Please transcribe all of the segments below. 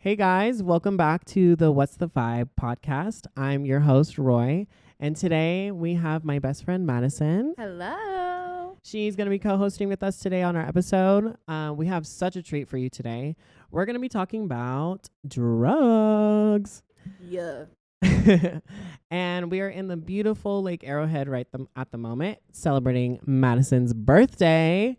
Hey guys, welcome back to the What's the Vibe podcast. I'm your host, Roy, and today we have my best friend, Madison. Hello. She's going to be co-hosting with us today on our episode. We have such a treat for you today. We're going to be talking about drugs. Yeah. And we are in the beautiful Lake Arrowhead at the moment, celebrating Madison's birthday.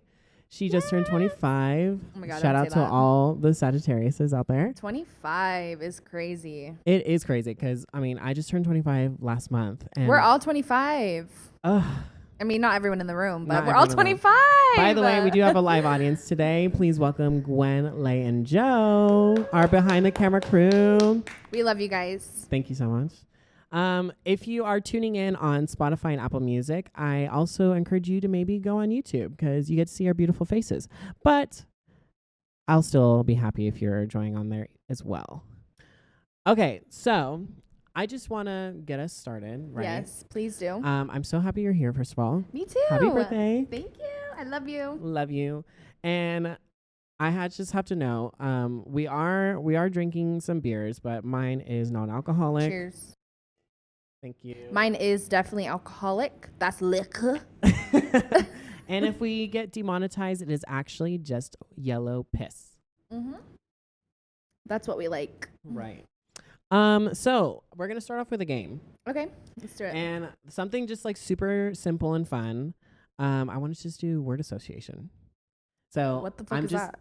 She just turned 25. Oh my God, Shout out to all the Sagittariuses out there. 25 is crazy. It is crazy because, I just turned 25 last month. And We're all 25. Ugh. I mean, not everyone in the room, but Not we're all everyone in the 25. By the way, we do have a live audience today. Please welcome Gwen, Lay, and Joe, our behind the camera crew. We love you guys. Thank you so much. If you are tuning in on Spotify and Apple Music, I also encourage you to maybe go on YouTube because you get to see our beautiful faces. But I'll still be happy if you're joining on there as well. Okay, so I just want to get us started, right? Yes, please do. I'm so happy you're here, first of all. Me too. Happy birthday. Thank you. I love you. Love you. And I just have to know, we are drinking some beers, but mine is non-alcoholic. Cheers. Thank you. Mine is definitely alcoholic. That's liquor. And if we get demonetized, it is actually just yellow piss. Mm-hmm. That's what we like. Right. So we're going to start off with a game. Okay, let's do it. And something just like super simple and fun. I want to just do word association. So What the fuck is that?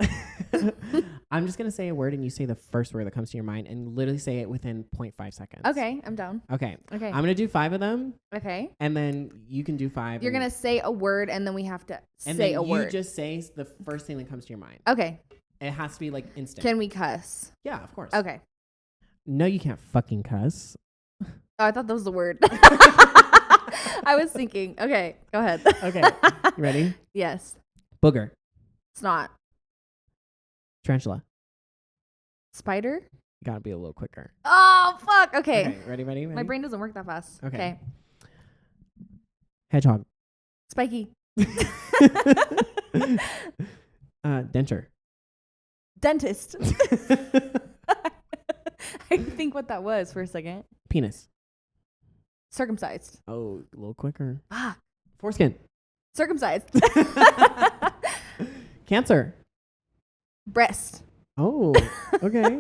I'm just going to say a word and you say the first word that comes to your mind and literally say it within 0.5 seconds. Okay, I'm down. Okay. Okay. I'm going to do 5 of them. Okay. And then you can do 5. You're going to say a word and then we have to and say then a word. you just say the first thing that comes to your mind. Okay. It has to be like instant. Can we cuss? Yeah, of course. Okay. No, you can't fucking cuss. Oh, I thought that was the word. I was thinking. Okay, go ahead. Okay. You ready? Yes. Booger. It's not. Tarantula. Spider? You gotta be a little quicker. Oh, fuck. Okay. Ready? My brain doesn't work that fast. Okay. Hedgehog. Spiky. Denture. Dentist. I think what that was for a second. Penis. Circumcised. Oh, a little quicker. Ah. Foreskin. Circumcised. Cancer. Breast. Oh, okay.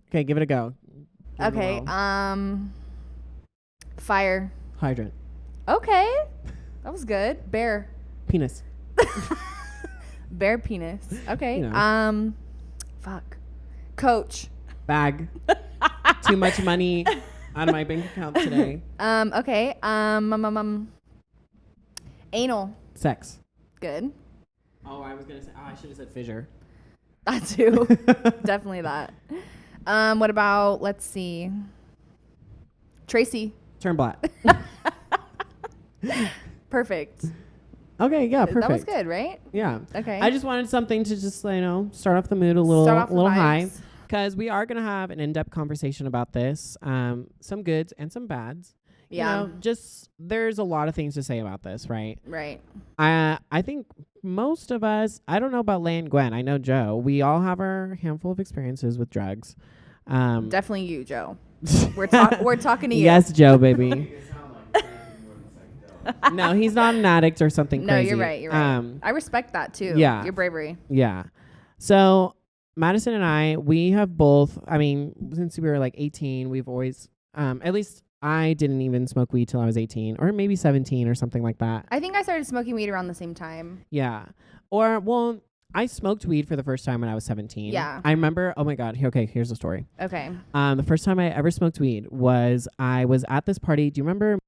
Okay, give it a go. Give it a Okay. whirl. Fire. Hydrant. Okay. That was good. Bear. Penis. Bear penis. Okay. You know. Fuck. Coach. Bag. Too much money out of my bank account today. Okay. Anal. Sex. Good. Oh, I was gonna say. Oh, I should have said fissure. That too. Definitely that. What about, let's see. Tracy. Turnblad. Perfect. Okay, yeah, perfect. That was good, right? Yeah. Okay. I just wanted something to just, start off the mood a little high. Vibes. Because we are going to have an in-depth conversation about this. Some goods and some bads. Yeah. Just there's a lot of things to say about this, right? Right. I think most of us, I don't know about Lay and Gwen. I know Joe. We all have our handful of experiences with drugs. Definitely you, Joe. We're talking to you. Yes, Joe, baby. No, he's not an addict or something No, crazy. you're right. I respect that too. Yeah. Your bravery. Yeah. So Madison and we have both, since we were like 18, we've always, at least I didn't even smoke weed till I was 18 or maybe 17 or something like that. I think I started smoking weed around the same time. Yeah. I smoked weed for the first time when I was 17. Yeah. I remember, oh my God. Here's the story. Okay. The first time I ever smoked weed I was at this party. Do you remember?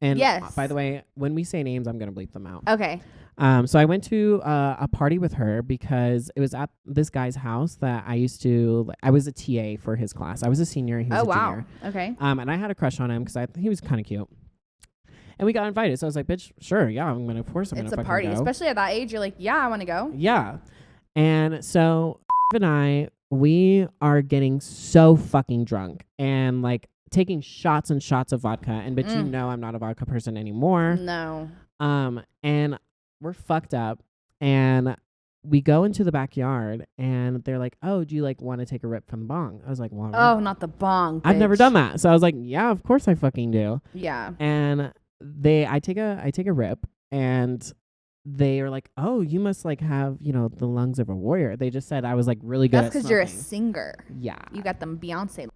And yes. By the way, when we say names, I'm going to bleep them out. Okay. So I went to a party with her because it was at this guy's house that I was a TA for his class. I was a senior. He was a junior. Okay. And I had a crush on him because he was kind of cute. And we got invited. So I was like, bitch, sure. Yeah, I'm going to force him. It's a party. Go. Especially at that age. You're like, yeah, I want to go. Yeah. And so we are getting so fucking drunk and like taking shots and shots of vodka. And but you know I'm not a vodka person anymore. No. And we're fucked up. And we go into the backyard and they're like, oh, do you like want to take a rip from the bong? I was like, well, Oh, not the bong. I've never bitch. done that. So I was like, yeah, of course I fucking do. Yeah. And I take a rip, and they are like, oh, you must like have, the lungs of a warrior. They just said I was like really good That's at because you're a smoking. singer. Yeah. You got them Beyonce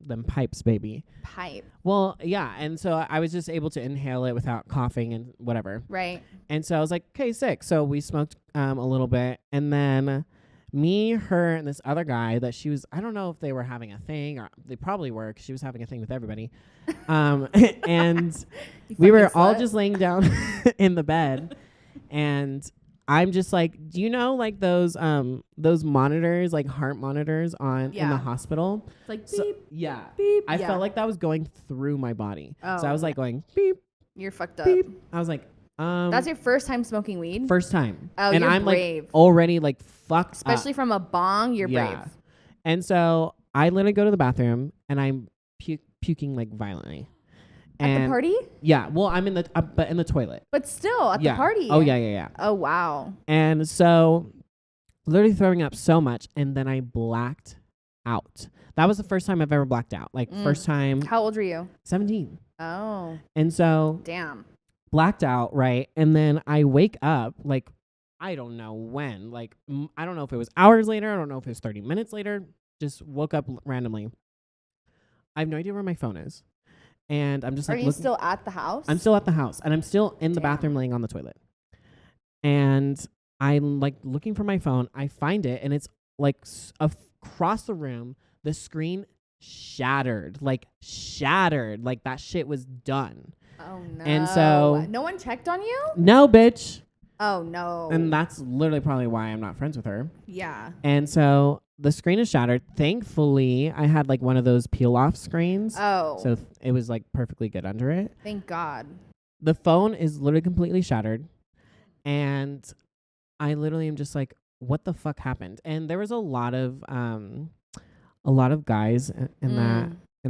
Them pipes, baby. pipe. Well, yeah. And so I was just able to inhale it without coughing and whatever. Right. And so I was like, okay, sick. So we smoked a little bit. And then me, her, and this other guy that she was, I don't know if they were having a thing, or they probably were, because she was having a thing with everybody. And we were all just laying down in the bed. And I'm just like, do you know like those monitors, like heart monitors in the hospital? It's like beep, So, yeah. beep. I felt like that was going through my body. Oh, so I was like going beep, you're fucked up. beep. I was like, That's your first time smoking weed? first time. Oh, and you're I'm brave. like already like fucked Especially up. from a bong, you're brave. And so I literally go to the bathroom and I'm puking like violently. At the party? Yeah. Well, I'm in the toilet. But still, at the party. Oh, yeah. Oh, wow. And so literally throwing up so much, and then I blacked out. That was the first time I've ever blacked out. Like first time. How old were you? 17. Oh. And so Damn. blacked out, right? And then I wake up like, I don't know when. Like, I don't know if it was hours later. I don't know if it was 30 minutes later. Just woke up randomly. I have no idea where my phone is. And I'm just like, are you still at the house? I'm still at the house, and I'm still in the bathroom laying on the toilet. And I'm like looking for my phone. I find it, and it's like across the room. The screen shattered. Like that shit was done. Oh, no. And so no one checked on you? No, bitch. Oh, no. And that's literally probably why I'm not friends with her. Yeah. And so the screen is shattered. Thankfully, I had like one of those peel off screens. Oh. So it was like perfectly good under it. Thank God. The phone is literally completely shattered. And I literally am just like, what the fuck happened? And there was a lot of guys in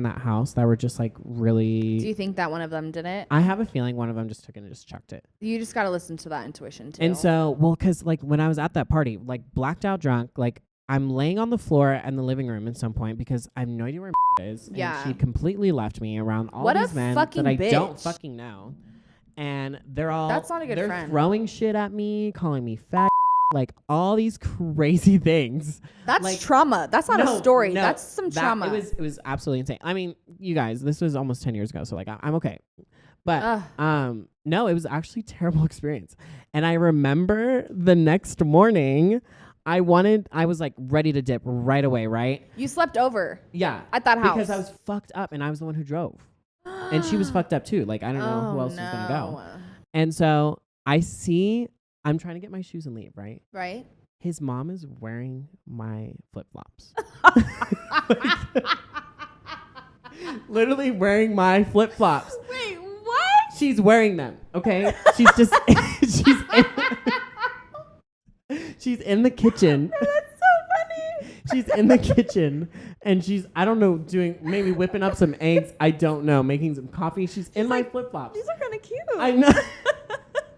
that house that were just like really. Do you think that one of them did it? I have a feeling one of them just took it and just chucked it. You just got to listen to that intuition too. And so, well, because like when I was at that party, like blacked out drunk, like I'm laying on the floor in the living room at some point because I have no idea where is. Yeah. And she completely left me around all What these a men fucking that I don't bitch. fucking know. And they're all. That's not a good they're friend. throwing shit at me, calling me fat, like all these crazy things. That's like, trauma. That's not a story. That's some trauma. It was absolutely insane. I mean, you guys, this was almost 10 years ago, so like I'm okay. But no, it was actually a terrible experience. And I remember the next morning, I was like ready to dip right away, right? You slept over. Yeah. At that house. Because I was fucked up and I was the one who drove. And she was fucked up too. Like I don't know who else was gonna go. And so I'm trying to get my shoes and leave, right? Right. His mom is wearing my flip-flops. Literally wearing my flip-flops. Wait, what? She's wearing them, okay? She's just she's in the kitchen. That's so funny. She's in the kitchen and she's, I don't know, maybe whipping up some eggs. I don't know, making some coffee. She's in my flip-flops. These are kind of cute. I know.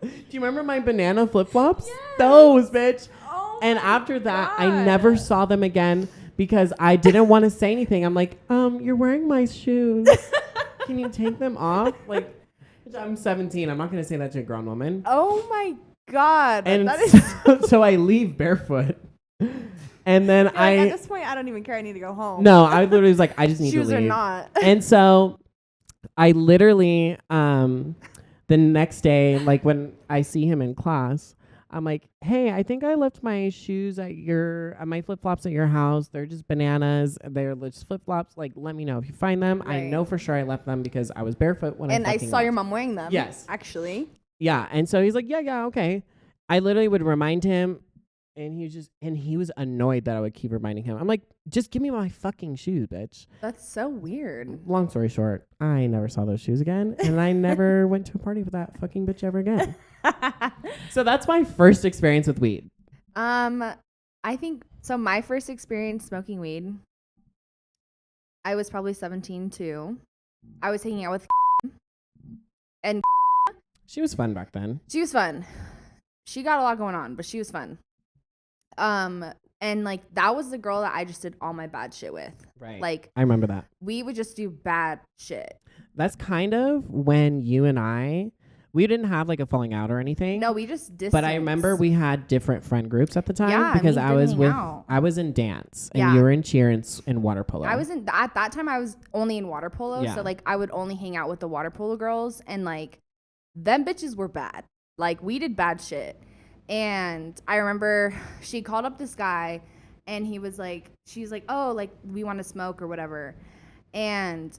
Do you remember my banana flip-flops? Yes. Those, bitch. Oh And my after that, God. I never saw them again because I didn't want to say anything. I'm like, you're wearing my shoes. Can you take them off? Like, I'm 17. I'm not going to say that to a grown woman. Oh my God. And that is so I leave barefoot. And then You're like, at this point, I don't even care. I need to go home. No, I literally was like, I just need to leave. Shoes or not. And so I literally, the next day, like when I see him in class, I'm like, hey, I think I left my shoes at my flip-flops at your house. They're just bananas. They're just flip-flops. Like, let me know if you find them. Right. I know for sure I left them because I was barefoot when And I I fucking saw left. your mom wearing them. Yes. Actually. Yeah. And so he's like, yeah, okay. I literally would remind him, and he was annoyed that I would keep reminding him. I'm like, just give me my fucking shoes, bitch. That's so weird. Long story short, I never saw those shoes again, and I never went to a party with that fucking bitch ever again. So that's my first experience with weed. I think so. My first experience smoking weed, I was probably 17 too. I was hanging out with and She was fun back then. she was fun. She got a lot going on, but she was fun. And like that was the girl that I just did all my bad shit with. Right. Like I remember that. we would just do bad shit. That's kind of when you and we didn't have like a falling out or anything. No, we just distanced. But I remember we had different friend groups at the time. Yeah, because we I did was hang out. I was in dance and Yeah. you were in cheer and water polo. I was at that time I was only in water polo. Yeah. So like I would only hang out with the water polo girls, and like them bitches were bad. Like we did bad shit. And I remember she called up this guy, and she's like, oh, like we want to smoke or whatever. And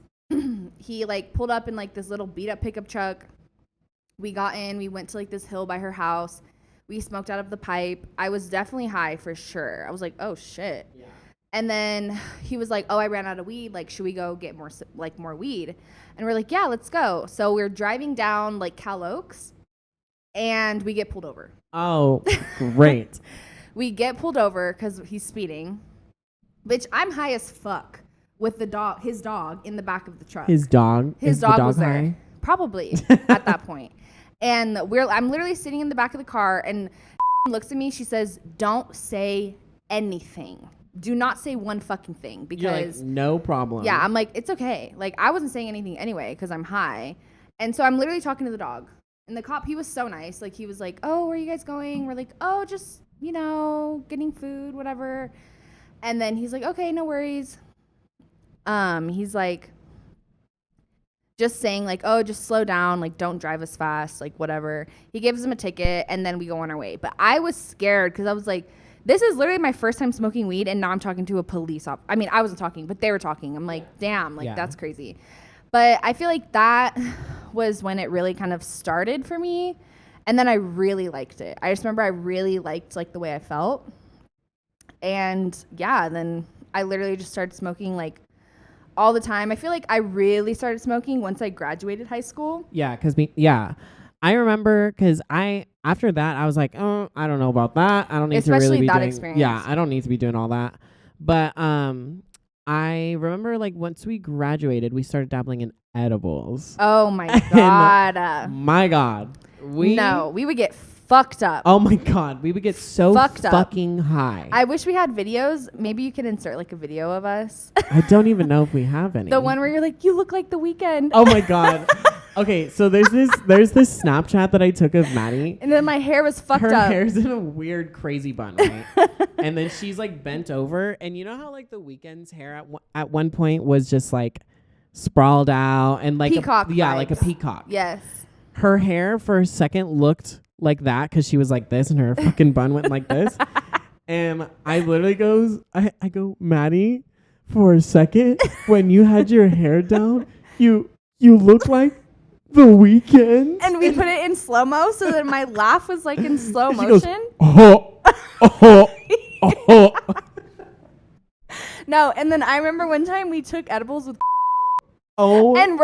he like pulled up in like this little beat up pickup truck. We got in, we went to like this hill by her house. We smoked out of the pipe. I was definitely high for sure. I was like, oh shit. Yeah. And then he was like, oh, I ran out of weed. Like, should we go get more weed? And we're like, yeah, let's go. So we're driving down like Cal Oaks, and we get pulled over. Oh, great. We get pulled over because he's speeding. Bitch, I'm high as fuck with his dog in the back of the truck. His dog was high? there. Probably at that point. And I'm literally sitting in the back of the car, and looks at me. She says, don't say anything. Do not say one fucking thing, because you're like, no problem. Yeah, I'm like, it's okay. Like I wasn't saying anything anyway because I'm high. And so I'm literally talking to the dog. And the cop, he was so nice. Like, he was like, oh, where are you guys going? We're like, oh, just, getting food, whatever. And then he's like, okay, no worries. He's like, just saying, like, oh, just slow down. Like, don't drive as fast. Like, whatever. He gives him a ticket, and then we go on our way. But I was scared because I was like, this is literally my first time smoking weed, and now I'm talking to a police officer. I mean, I wasn't talking, but they were talking. I'm like, damn, like, that's crazy. But I feel like that was when it really kind of started for me. And then I really liked it. I just remember I really liked like the way I felt. And yeah, then I literally just started smoking like all the time. I feel like I really started smoking once I graduated high school. Yeah, I remember because after that I was like, oh, I don't know about that. I don't need Especially to really be that doing. Experience. Yeah, I don't need to be doing all that. But I remember like once we graduated, we started dabbling in edibles. Oh my god. My god. We would get fucked up. Oh my god, we would get so fucking high. I wish we had videos. Maybe you can insert like a video of us. I don't even know if we have any. The one where you're like, you look like The Weeknd. Oh my god. Okay, so there's this Snapchat that I took of Maddie. And then my hair was fucked up. Her hair's in a weird crazy bun, right? And then she's like bent over, and you know how like The Weeknd's hair at one point was just like sprawled out and like peacock like a peacock. Yes. Her hair for a second looked like that because she was like this, and her fucking bun went like this. And I literally I go, Maddie, for a second when you had your hair down, you look like The Weeknd. And we put it in slow-mo so that my laugh was like in slow motion. Goes, oh. No, and then I remember one time we took edibles with and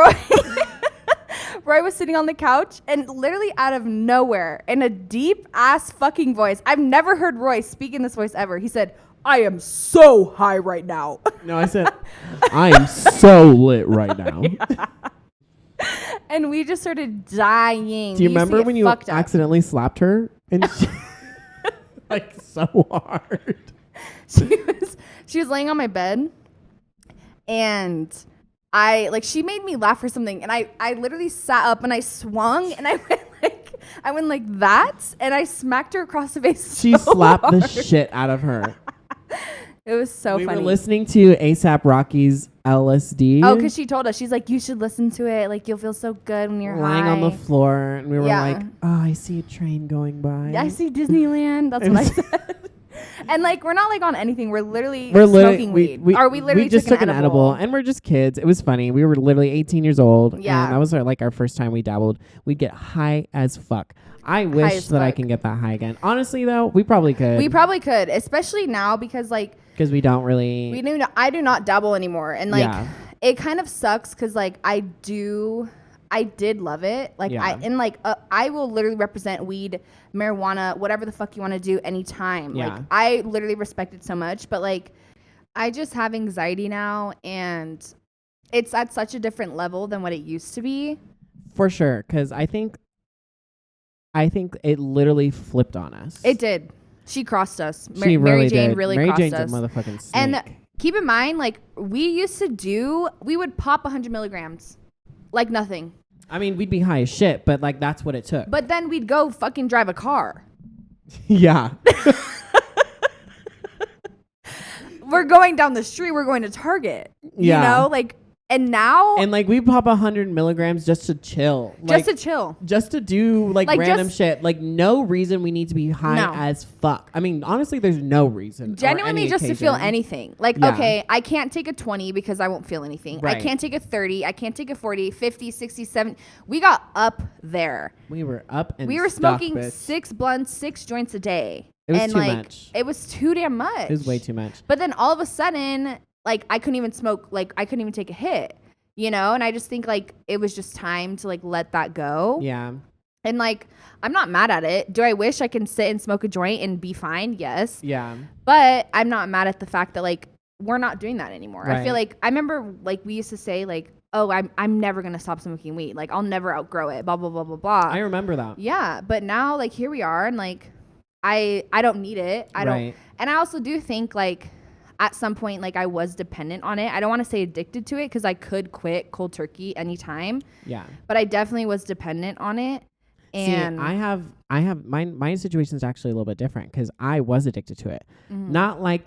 Roy was sitting on the couch, and literally out of nowhere, in a deep ass fucking voice, I've never heard Roy speak in this voice ever. He said, I am so high right now. No, I said, I am so lit right now. Yeah. And we just started dying. Do you remember when you accidentally slapped her? And she, like so hard. She was laying on my bed, and she made me laugh or something, and I literally sat up and I swung, and I went like that, and I smacked her across the face. She slapped the shit out of her. It was so funny. We were listening to A$AP Rocky's LSD. Oh, because she told us, she's like, you should listen to it. Like, you'll feel so good when you're lying high. on the floor, and we were like, oh, I see a train going by. I see Disneyland. That's what I said. And like, we're not like on anything. We're literally smoking weed. We literally just took an edible, and we're just kids. It was funny. We were literally 18 years old. Yeah. And that was our first time we dabbled. We'd get high as fuck. I wish that I can get that high again. Honestly, though, we probably could. We probably could, especially now because because we don't really. I do not dabble anymore, and it kind of sucks because I did love it. I will literally represent weed, marijuana, whatever the fuck you want to do anytime. Yeah. I literally respect it so much, but I just have anxiety now, and it's at such a different level than what it used to be. For sure, because I think it literally flipped on us. It did. She crossed us. She Mary really Jane did. really Mary crossed Jane's us. a motherfucking snake. And keep in mind, like, we would pop 100 milligrams. Like nothing. I mean, we'd be high as shit, but like that's what it took. But then we'd go fucking drive a car. Yeah. We're going down the street. We're going to Target. Yeah. You know, like, and now. And like we pop 100 milligrams just to chill. Just to chill. Just to do like random shit. Like no reason we need to be high as fuck. I mean, honestly, there's no reason. Genuinely just to feel anything. Like, okay, I can't take a 20 because I won't feel anything. Right. I can't take a 30. I can't take a 40, 50, 60, 70. We got up there. We were up and we were smoking 6 blunts, 6 joints a day. It was too much. It was too damn much. It was way too much. But then all of a sudden, like, I couldn't even smoke. Like, I couldn't even take a hit, you know? And I just think, like, it was just time to, like, let that go. Yeah. And, like, I'm not mad at it. Do I wish I can sit and smoke a joint and be fine? Yes. Yeah. But I'm not mad at the fact that, like, we're not doing that anymore. Right. I feel like, I remember, like, we used to say, like, oh, I'm never going to stop smoking weed. Like, I'll never outgrow it, blah, blah, blah, blah, blah. I remember that. Yeah. But now, like, here we are, and, like, I don't need it. I don't. And I also do think, like, at some point, like, I was dependent on it. I don't want to say addicted to it because I could quit cold turkey anytime. Yeah. But I definitely was dependent on it. And see, I have my situation is actually a little bit different because I was addicted to it. Mm-hmm. Not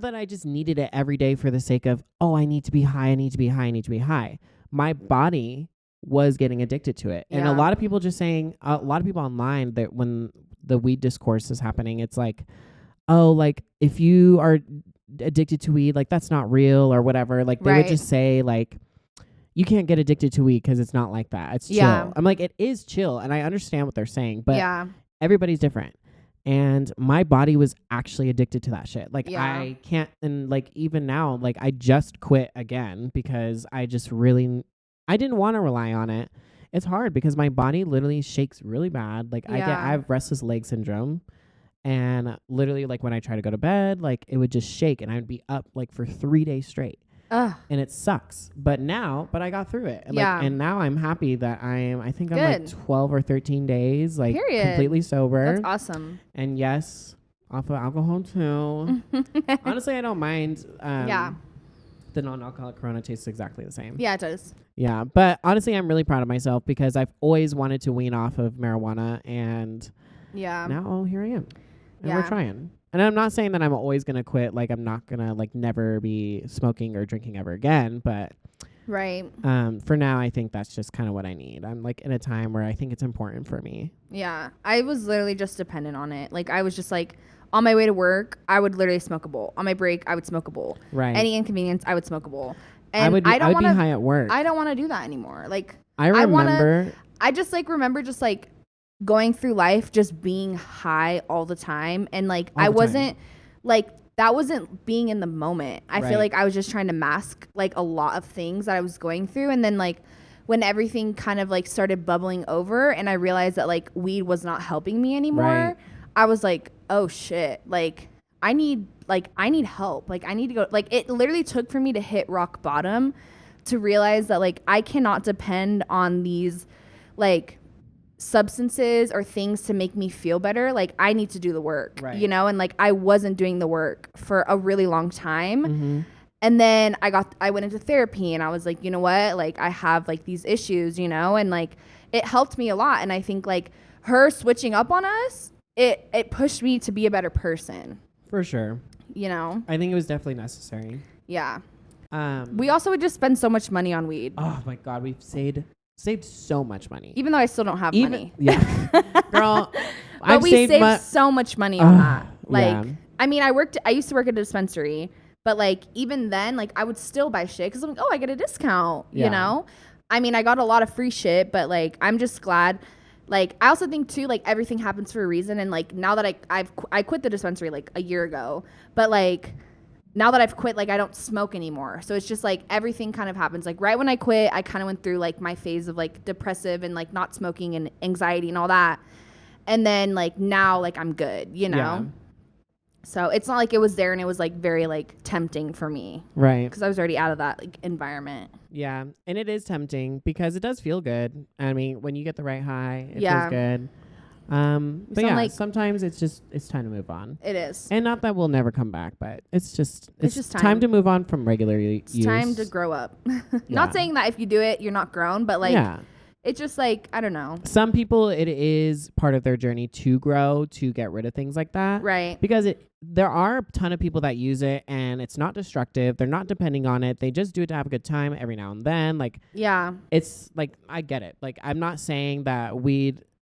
that I just needed it every day for the sake of, oh, I need to be high. I need to be high. I need to be high. My body was getting addicted to it. And a lot of people a lot of people online that when the weed discourse is happening, it's like, oh, like if you are addicted to weed, like that's not real or whatever. Like they would just say like, you can't get addicted to weed because it's not like that. It's chill. I'm like, it is chill. And I understand what they're saying, but everybody's different. And my body was actually addicted to that shit. Like I can't, and like even now, like I just quit again because I didn't want to rely on it. It's hard because my body literally shakes really bad. Like I have restless leg syndrome, and literally like when I try to go to bed, like it would just shake and I would be up like for 3 days straight. And it sucks. But I got through it. Like, and now I'm happy that I think I'm like 12 or 13 days, like completely sober. That's awesome. And yes, off of alcohol too. Honestly, I don't mind. The non-alcoholic Corona tastes exactly the same. Yeah, it does. Yeah, but honestly, I'm really proud of myself because I've always wanted to wean off of marijuana, and now here I am, and we're trying. And I'm not saying that I'm always gonna quit. Like I'm not gonna like never be smoking or drinking ever again. But for now, I think that's just kind of what I need. I'm like in a time where I think it's important for me. Yeah, I was literally just dependent on it. Like I was just like. On my way to work, I would literally smoke a bowl. On my break, I would smoke a bowl. Right. Any inconvenience, I would smoke a bowl. And I would be high at work. I don't want to do that anymore. Like I remember just like going through life just being high all the time, and like I wasn't like that wasn't being in the moment. I feel like I was just trying to mask like a lot of things that I was going through, and then like when everything kind of like started bubbling over, and I realized that like weed was not helping me anymore. I was like, oh shit, like I need help. Like I need to go, like it literally took for me to hit rock bottom to realize that like I cannot depend on these like substances or things to make me feel better. Like I need to do the work, you know? And like I wasn't doing the work for a really long time. Mm-hmm. And then I went into therapy, and I was like, you know what? Like I have like these issues, you know? And like it helped me a lot. And I think like her switching up on us, it pushed me to be a better person. For sure. You know? I think it was definitely necessary. Yeah. We also would just spend so much money on weed. Oh my God. We've saved so much money. Even though I still don't have money. Yeah. Girl, but we saved so much money on that. Like, I mean, I used to work at a dispensary, but like even then, like I would still buy shit because I'm like, oh, I get a discount, you know? I mean, I got a lot of free shit, but like, I'm just glad. Like, I also think too, like everything happens for a reason. And like, now that I quit the dispensary like a year ago, but like now that I've quit, like I don't smoke anymore. So it's just like everything kind of happens. Like right when I quit, I kind of went through like my phase of like depressive and like not smoking and anxiety and all that. And then like now, like I'm good, you know? Yeah. So it's not like it was there and it was like very like tempting for me. Right. Because I was already out of that like environment. Yeah. And it is tempting because it does feel good. I mean, when you get the right high, it feels good. But yeah, sometimes it's time to move on. It is. And not that we'll never come back, but it's just time to move on from regular use. It's time to grow up. Not saying that if you do it, you're not grown, but like, it's just like, I don't know. Some people, it is part of their journey to grow, to get rid of things like that. Right. Because there are a ton of people that use it and it's not destructive. They're not depending on it. They just do it to have a good time every now and then. Like, yeah, it's like, I get it. Like, I'm not saying that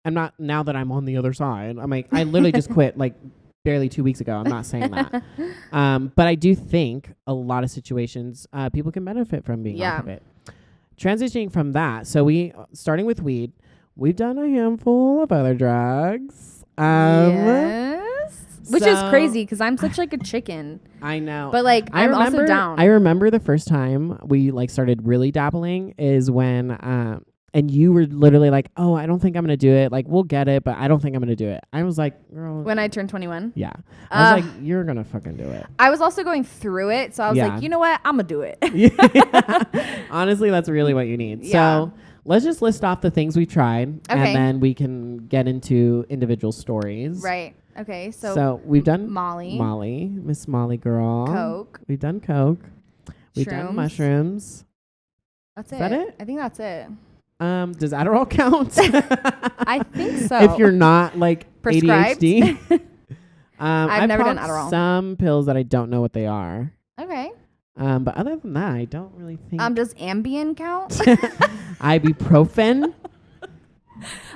I'm not, now that I'm on the other side, I'm like, I literally just quit like barely 2 weeks ago. I'm not saying that. But I do think a lot of situations, people can benefit from being off of it. Transitioning from that, so starting with weed, we've done a handful of other drugs. Yes. Which is crazy because I'm such like a chicken. I know. But like, I'm also down. I remember the first time we like started really dabbling is when, and you were literally like, oh, I don't think I'm going to do it. Like, we'll get it, but I don't think I'm going to do it. I was like, girl. When I turned 21? Yeah. I was like, you're going to fucking do it. I was also going through it. So I was like, you know what? I'm going to do it. Honestly, that's really what you need. Yeah. So let's just list off the things we've tried. Okay. And then we can get into individual stories. Right. Okay. So we've done Molly. Miss Molly girl. Coke. We've done Coke. We've done mushrooms. That's it. Is that it? I think that's it. Does Adderall count? I think so. If you're not like prescribed. ADHD. I've never done Adderall. Some pills that I don't know what they are. Okay. But other than that, I don't really think. Does Ambien count? Ibuprofen.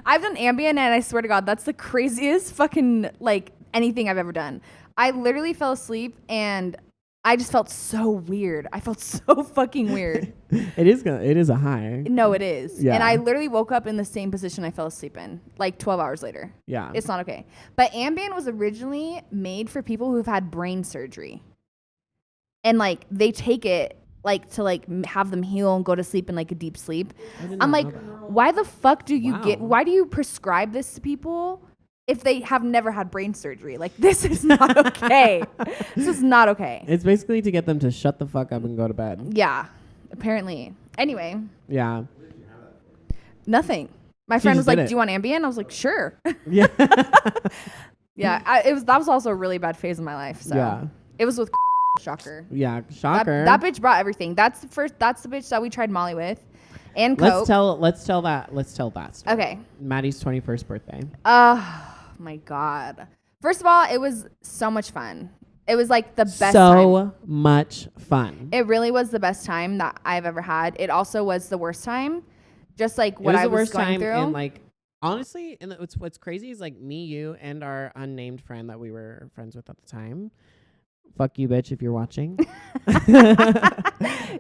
I've done Ambien, and I swear to God, that's the craziest fucking like anything I've ever done. I literally fell asleep and I just felt so weird. I felt so fucking weird. It is a high. No, it is. Yeah. And I literally woke up in the same position I fell asleep in, like 12 hours later. Yeah. It's not okay. But Ambien was originally made for people who've had brain surgery. And like they take it like to like have them heal and go to sleep in like a deep sleep. I'm like, why the fuck do you why do you prescribe this to people if they have never had brain surgery? Like, this is not okay. This is not okay. It's basically to get them to shut the fuck up and go to bed. Yeah, apparently. Anyway. Yeah. Nothing. My friend was like, do you want Ambien? I was like, sure. Yeah. Yeah. That was also a really bad phase of my life. So yeah. It was with shocker. Yeah, shocker. That bitch brought everything. That's the bitch that we tried Molly with. And Coke. Let's tell that story. Okay. Maddie's 21st birthday. My God. First of all, it was so much fun. It was like the best time. So much fun. It really was the best time that I've ever had. It also was the worst time. Just like what I was going through. And like, honestly, and what's crazy is like me, you, and our unnamed friend that we were friends with at the time. Fuck you, bitch, if you're watching.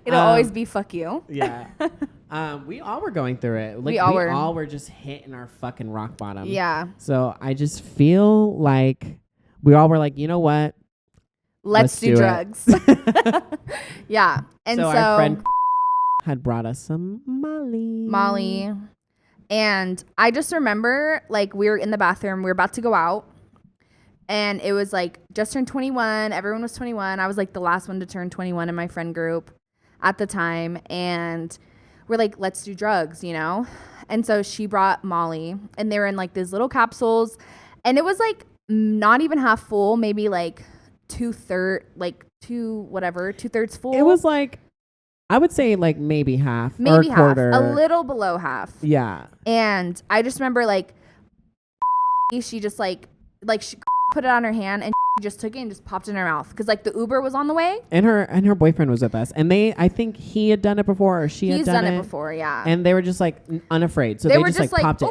It'll always be fuck you. Yeah. We all were going through it. Like, we all were just hitting our fucking rock bottom. Yeah. So I just feel like we all were like, you know what? Let's do drugs. Yeah. And so our friend had brought us some Molly. And I just remember like we were in the bathroom. We were about to go out. And it was like just turned 21. Everyone was 21. I was like the last one to turn 21 in my friend group at the time. And we're like, let's do drugs, you know? And so she brought Molly and they were in like these little capsules. And it was like not even half full, maybe like two-thirds full. It was like, I would say like maybe half maybe or half, quarter. a little below half. Yeah. And I just remember like she just like she put it on her hand and she just took it and just popped it in her mouth because like the Uber was on the way and her boyfriend was with us and I think he had done it before or he's done it before. Yeah. And they were just like unafraid, so they just like popped it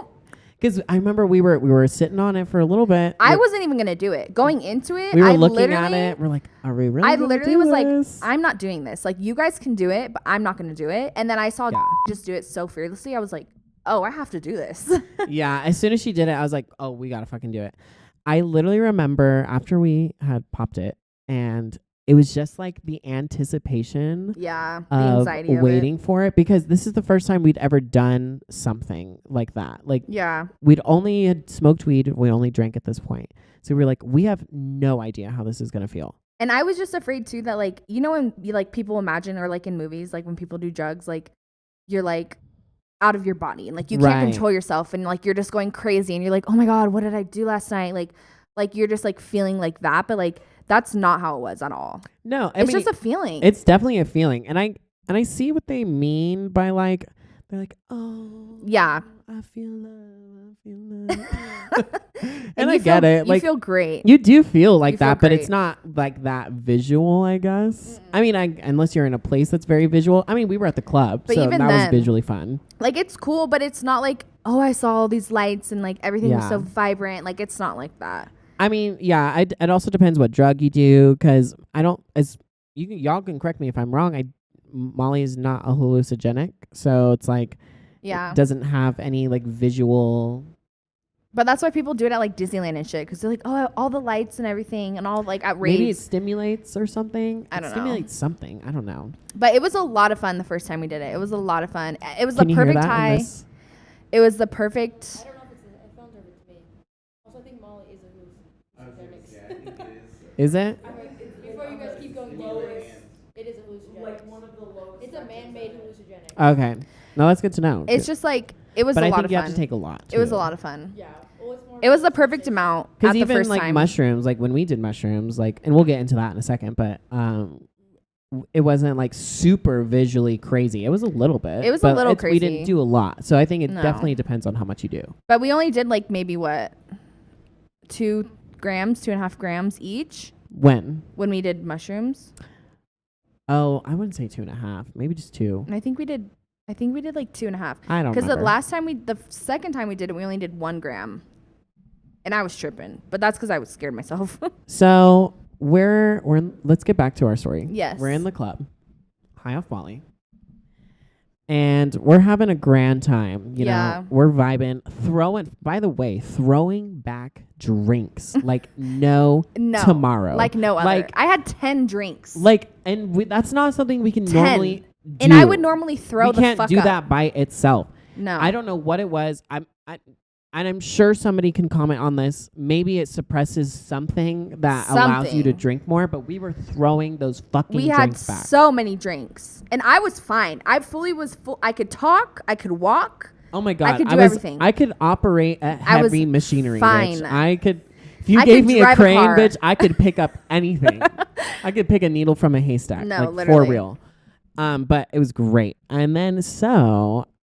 because I remember we were sitting on it for a little bit. I wasn't even gonna do it. Going into it, we were looking at it. We're like, are we really? I literally was like, I'm not doing this. Like, you guys can do it, but I'm not gonna do it. And then I saw just do it so fearlessly. I was like, oh, I have to do this. Yeah. As soon as she did it, I was like, oh, we gotta fucking do it. I literally remember after we had popped it and it was just like the anticipation the anxiety of waiting for it because this is the first time we'd ever done something like that. Like we'd only had smoked weed. We only drank at this point. So we were like, we have no idea how this is going to feel. And I was just afraid too that like, you know, when like people imagine or like in movies, like when people do drugs, like you're like, out of your body and like you can't control yourself and like you're just going crazy and you're like, oh my God, what did I do last night? Like you're just like feeling like that, but like that's not how it was at all. No, it's just a feeling. It's definitely a feeling. And I see what they mean by like, they're like, oh yeah, I feel love. and I get it. You feel great. You do feel like that, but it's not like that visual, I guess. I mean, unless you're in a place that's very visual. I mean, we were at the club, but so even that was visually fun. Like, it's cool, but it's not like, oh, I saw all these lights and like everything was so vibrant. Like, it's not like that. I mean, yeah, it also depends what drug you do, because y'all can correct me if I'm wrong. Molly is not a hallucinogenic, so it's like, it doesn't have any like visual. But that's why people do it at like Disneyland and shit, because they're like, oh, all the lights and everything and all like at raves. Maybe it stimulates or something. I don't know. Stimulates something. I don't know. But it was a lot of fun the first time we did it. It was a lot of fun. It was the perfect high. It was the perfect. I don't know if it sounds perfect to me. Also, I think Molly is a hallucinogenic. Is it? Before you guys keep going lower, it is a hallucinogenic. Like one of the lowest. It's a man-made hallucinogenic. Okay. No, that's good to know. It's just like, it was a lot of fun. But I think you have to take a lot, too. It was a lot of fun. Yeah. It was the perfect amount at the first like time. Mushrooms, like when we did mushrooms, like, and we'll get into that in a second, but it wasn't like super visually crazy. It was a little bit. It was a little crazy. We didn't do a lot, so I think it definitely depends on how much you do. But we only did like maybe 2.5 grams each. When we did mushrooms. Oh, I wouldn't say 2.5, maybe just 2. And I think we did like 2.5. I don't know. Because the second time we did it, we only did 1 gram. And I was tripping, but that's because I was scared myself. So let's get back to our story. Yes. We're in the club, high off Molly. And we're having a grand time. You know, we're vibing, throwing back drinks like no tomorrow. Like no other. Like, I had 10 drinks. Like, and that's not something we can normally do. And I would normally throw the fuck up. We can't do that by itself. No. I don't know what it was. And I'm sure somebody can comment on this. Maybe it suppresses something that allows you to drink more, but we were throwing those fucking drinks back. We had so many drinks. And I was fine. I fully was full. I could talk. I could walk. Oh my God. I could do everything. I could operate a heavy machinery, fine. bitch. If you gave me a crane, bitch, I could pick up anything. I could pick a needle from a haystack. No, like, literally. For real. But it was great. And then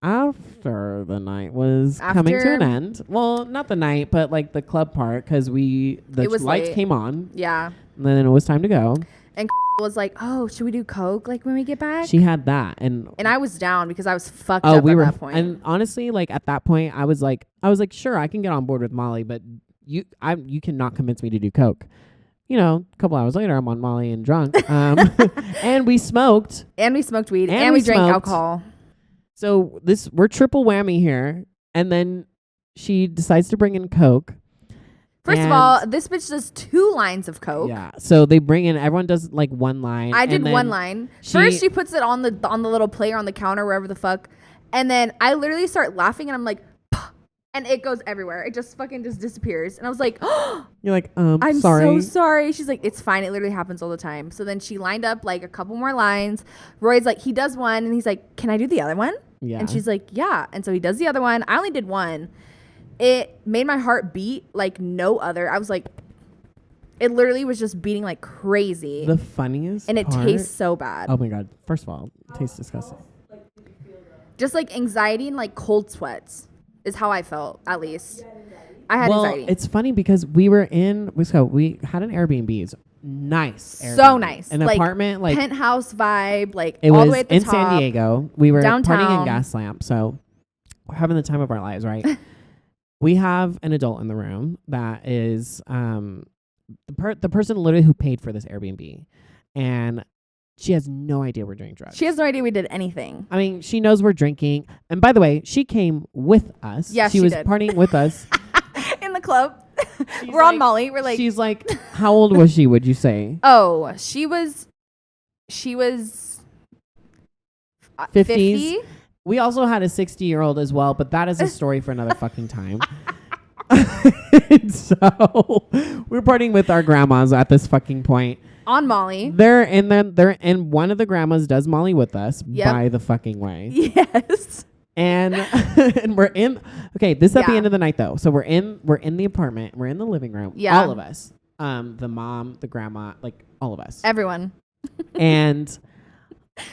after the night was coming to an end. Well, not the night, but like the club part, because the lights late. Came on. Yeah. And then it was time to go. And was like, oh, should we do coke like when we get back? She had that. And I was down because I was fucked up at that point. And honestly, like at that point, I was like, sure, I can get on board with Molly, but you cannot convince me to do coke. You know, a couple hours later, I'm on Molly and drunk. And we smoked. And we smoked weed. And we drank alcohol. So we're triple whammy here. And then she decides to bring in coke. First of all, this bitch does 2 lines of coke. Yeah. So they bring in, everyone does like 1 line. I did 1 line. First, she puts it on the little player on the counter, wherever the fuck. And then I literally start laughing and I'm like, and it goes everywhere. It just fucking just disappears. And I was like, oh. You're like, I'm sorry. so sorry. She's like, it's fine. It literally happens all the time. So then she lined up like a couple more lines. Roy's like, he does 1 and he's like, can I do the other one? Yeah. And she's like, yeah. And so he does the other one. I only did 1. It made my heart beat like no other. I was like, it literally was just beating like crazy. The funniest and it tastes so bad. Oh my God. First of all, it tastes disgusting. Just like anxiety and like cold sweats is how I felt, at least. I had anxiety. It's funny because we had an Airbnb. It's nice. Airbnb. So nice. An apartment, like penthouse vibe, like it all was the way at the in top. San Diego. We were downtown. partying in Gaslamp, so we're having the time of our lives, right? We have an adult in the room that is the person literally who paid for this Airbnb, and she has no idea we're doing drugs. She has no idea we did anything. I mean, she knows we're drinking, and by the way, she came with us. Yeah, she was partying with us in the club. We're on Molly. We're like, she's like, how old was she? Would you say? Oh, she was 50. We also had a 60-year-old as well, but that is a story for another fucking time. So we're partying with our grandmas at this fucking point. On Molly. And one of the grandmas does Molly with us by the fucking way. Yes. And and we're in. Okay, this is at the Yeah. end of the night though. So we're in the apartment. We're in the living room. Yeah. All of us. The mom, the grandma, like all of us. Everyone. And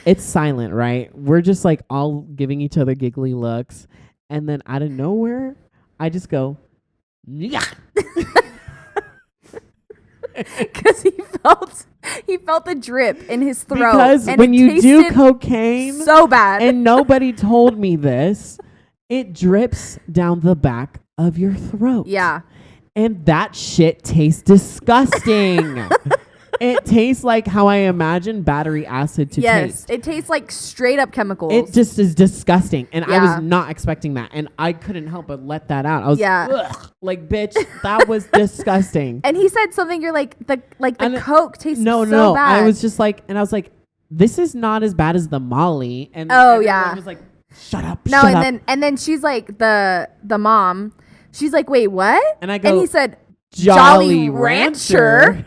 it's silent, right? We're just like all giving each other giggly looks, and then out of nowhere, I just go, yeah. Because he felt the drip in his throat. Because and when it you do tasted cocaine, so bad. and nobody told me this, it drips down the back of your throat. Yeah. And that shit tastes disgusting. It tastes like how I imagine battery acid to Yes, taste. it tastes like straight up chemicals. It just is disgusting. And I Yeah. was not expecting that. And I couldn't help but let that out. I was Yeah. like, bitch, that was disgusting. And he said something. You're like the And Coke tastes No, so bad. I was just like, and I was like, this is not as bad as the Molly. And Oh, everyone yeah. was like, shut up. No, shut up. and then she's like the mom. She's like, wait, what? And I go, and he said, Jolly Rancher.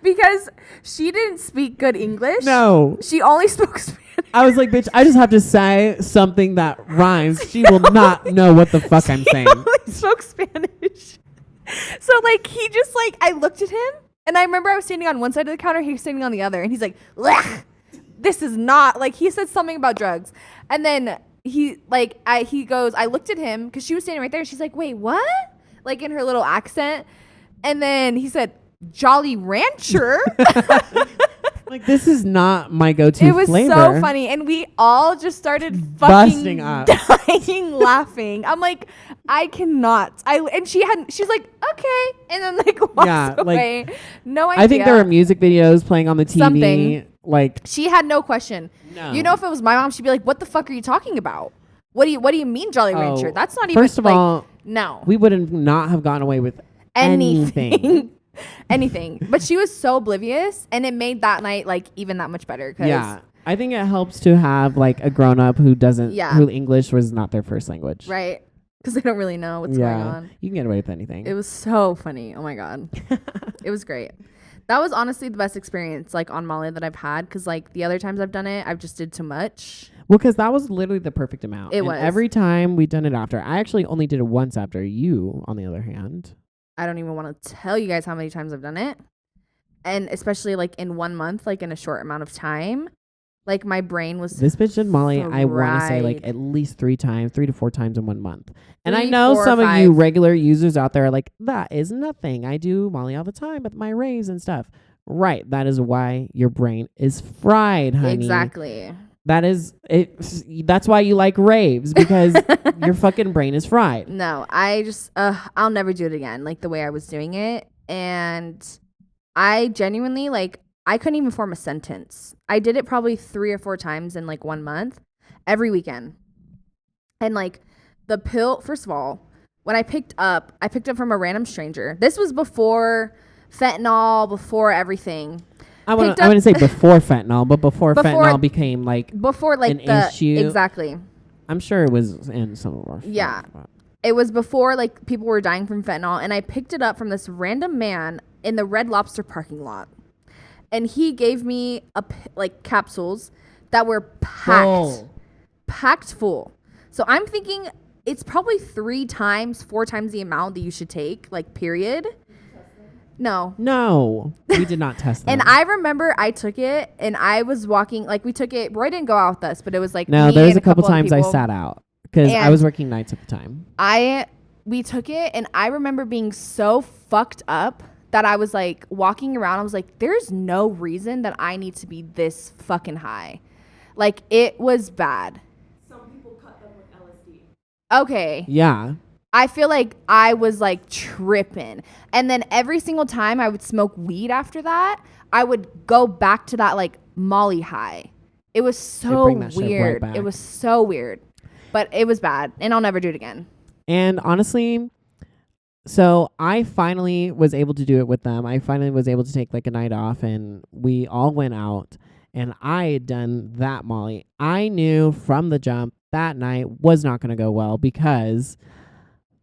Because she didn't speak good English. No. She only spoke Spanish. I was like, bitch, I just have to say something that rhymes. She will not know what the fuck I'm saying. She only spoke Spanish. So like he just like I looked at him and I remember I was standing on one side of the counter, he was standing on the other, and he's like, "Blech, this is not like," he said something about drugs. And then he goes, I looked at him because she was standing right there. She's like, wait, what? Like in her little accent. And then he said, Jolly Rancher. Like, this is not my go-to It was flavor. so funny. And we all just started Busting fucking up. dying laughing. I'm like, I cannot. And she's like, okay. And then like walks Yeah, like, away. No idea. I think there were music videos playing on the TV. Something. Like, She had no question. no. You know, if it was my mom, she'd be like, what the fuck are you talking about? What do you mean Jolly Rancher? That's not even First of like, all, no. we would not have gotten away with anything. Anything. But she was so oblivious, and it made that night like even that much better. Yeah. I think it helps to have like a grown up who doesn't, Yeah. who English was not their first language. Right. Because they don't really know what's going on. You can get away with anything. It was so funny. Oh my God. It was great. That was honestly the best experience like on Molly that I've had. Because like the other times I've done it, I've just did too much. Well, because that was literally the perfect amount. It And was. every time we done it after. I actually only did it once after. You, on the other hand. I don't even want to tell you guys how many times I've done it. And especially like in 1 month, like in a short amount of time, like my brain was This bitch did Molly, I want to say like fried. at least 3 to 4 times in 1 month. And I 3, know 4, some of you 5. regular users out there are like, that is nothing. I do Molly all the time with my raves and stuff. Right. That is why your brain is fried, honey. Exactly. That is it. That's why you like raves, because your fucking brain is fried. No, I just, I'll never do it again. Like the way I was doing it. And I genuinely like, I couldn't even form a sentence. I did it probably 3 or 4 times in like 1 month, every weekend. And like the pill, first of all, when I picked up from a random stranger. This was before fentanyl, before everything. I want to say before fentanyl, but before Before- fentanyl became like Before like an the, issue. exactly. I'm sure it was in some of our Yeah. stuff, but- It was before like people were dying from fentanyl, and I picked it up from this random man in the Red Lobster parking lot. And he gave me like capsules that were packed full. So I'm thinking it's probably 3 times, 4 times the amount that you should take, like period. No. We did not test them. And I remember I took it and I was walking, like we took it, Roy didn't go out with us, but it was like No, me there was and a couple other times I people. sat out because I And was working nights at the time. We took it and I remember being so fucked up that I was like walking around. I was like, there's no reason that I need to be this fucking high. Like it was bad. Some people cut them with LSD. Okay. Yeah. I feel like I was like tripping. And then every single time I would smoke weed after that, I would go back to that like Molly high. It was so bring that shit right weird. back. It was so weird. But it was bad. And I'll never do it again. And honestly, so I finally was able to do it with them. I finally was able to take like a night off and we all went out and I had done that Molly. I knew from the jump that night was not going to go well because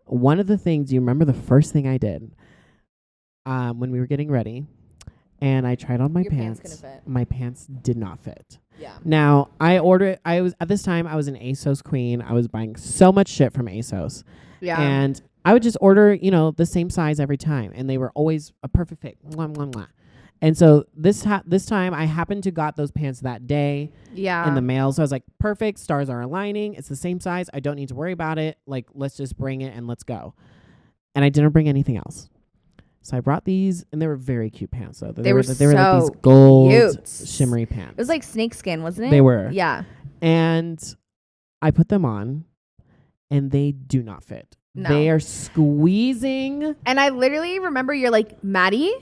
one of the things, you remember the first thing I did when we were getting ready and I tried on my Your pants pants. couldn't fit. My pants did not fit. Yeah. Now I was at this time I was an ASOS queen. I was buying so much shit from ASOS. Yeah. And I would just order, the same size every time, and they were always a perfect fit. Mwah, mwah, mwah. And so this time I happened to got those pants that day in the mail. So I was like, perfect, stars are aligning. It's the same size. I don't need to worry about it. Like, let's just bring it and let's go. And I didn't bring anything else. So I brought these, and they were very cute pants. So they were like these gold cute. shimmery pants. It was like snakeskin, wasn't it? They were. Yeah. And I put them on, and they do not fit. No. They are squeezing. And I literally remember you're like, Maddie,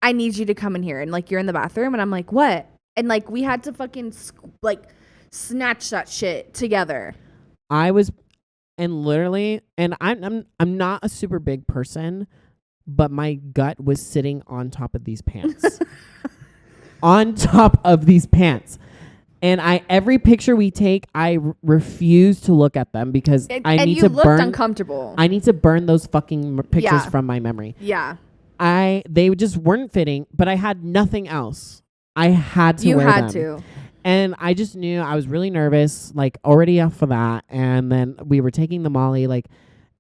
I need you to come in here. And like, you're in the bathroom, and I'm like, what? And like, we had to fucking snatch that shit together. And I'm not a super big person, but my gut was sitting on top of these pants. On top of these pants. And every picture we take, I refuse to look at them because I need to burn. And you looked uncomfortable. I need to burn those fucking pictures from my memory. Yeah. They just weren't fitting, but I had nothing else. I had to wear them. You had to. And I just knew I was really nervous, like already off of that. And then we were taking the Molly. Like,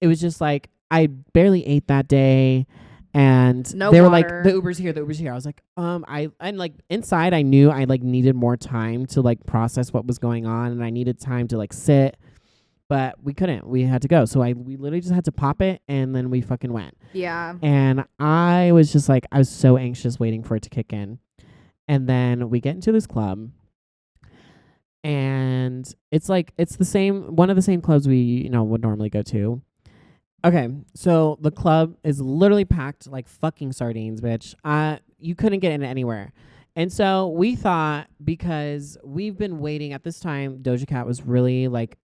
it was just like, I barely ate that day. And they were like, the Uber's here. I was like, and like inside I knew I like needed more time to like process what was going on. And I needed time to like sit, but we couldn't. We had to go. So we literally just had to pop it, and then we fucking went. Yeah. And I was just like, I was so anxious waiting for it to kick in. And then we get into this club, and it's like, it's one of the same clubs we, would normally go to. Okay, so the club is literally packed like fucking sardines, bitch. You couldn't get in anywhere. And so we thought, because we've been waiting at this time, Doja Cat was really like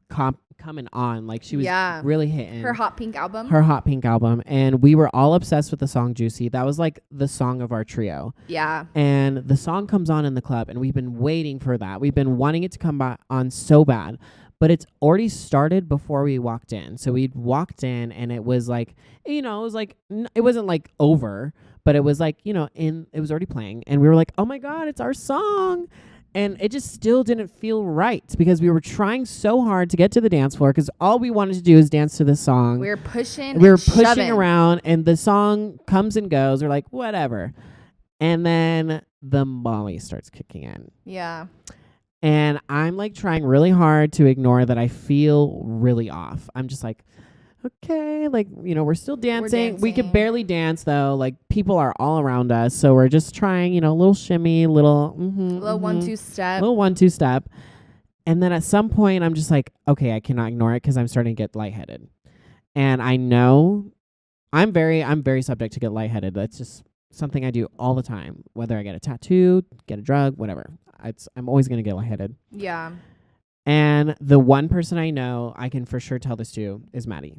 coming on. Like, she was really hitting. Her Hot Pink album. And we were all obsessed with the song Juicy. That was like the song of our trio. Yeah. And the song comes on in the club, and we've been waiting for that. We've been wanting it to come on so bad. But it's already started before we walked in. So we walked in, and it was like, it was like, it wasn't like over, but it was like, it was already playing. And we were like, oh my God, it's our song. And it just still didn't feel right, because we were trying so hard to get to the dance floor, because all we wanted to do is dance to this song. We were pushing around, and the song comes and goes. We're like, whatever. And then the Molly starts kicking in. Yeah. And I'm like trying really hard to ignore that I feel really off. I'm just like, okay, like, we're still dancing. We could barely dance though. Like, people are all around us. So we're just trying, a little shimmy, little 1-2 step. And then at some point I'm just like, okay, I cannot ignore it, because I'm starting to get lightheaded. And I know I'm very subject to get lightheaded. That's just something I do all the time, whether I get a tattoo, get a drug, whatever. I'm always going to get lightheaded. Yeah. And the one person I know I can for sure tell this to is Maddie.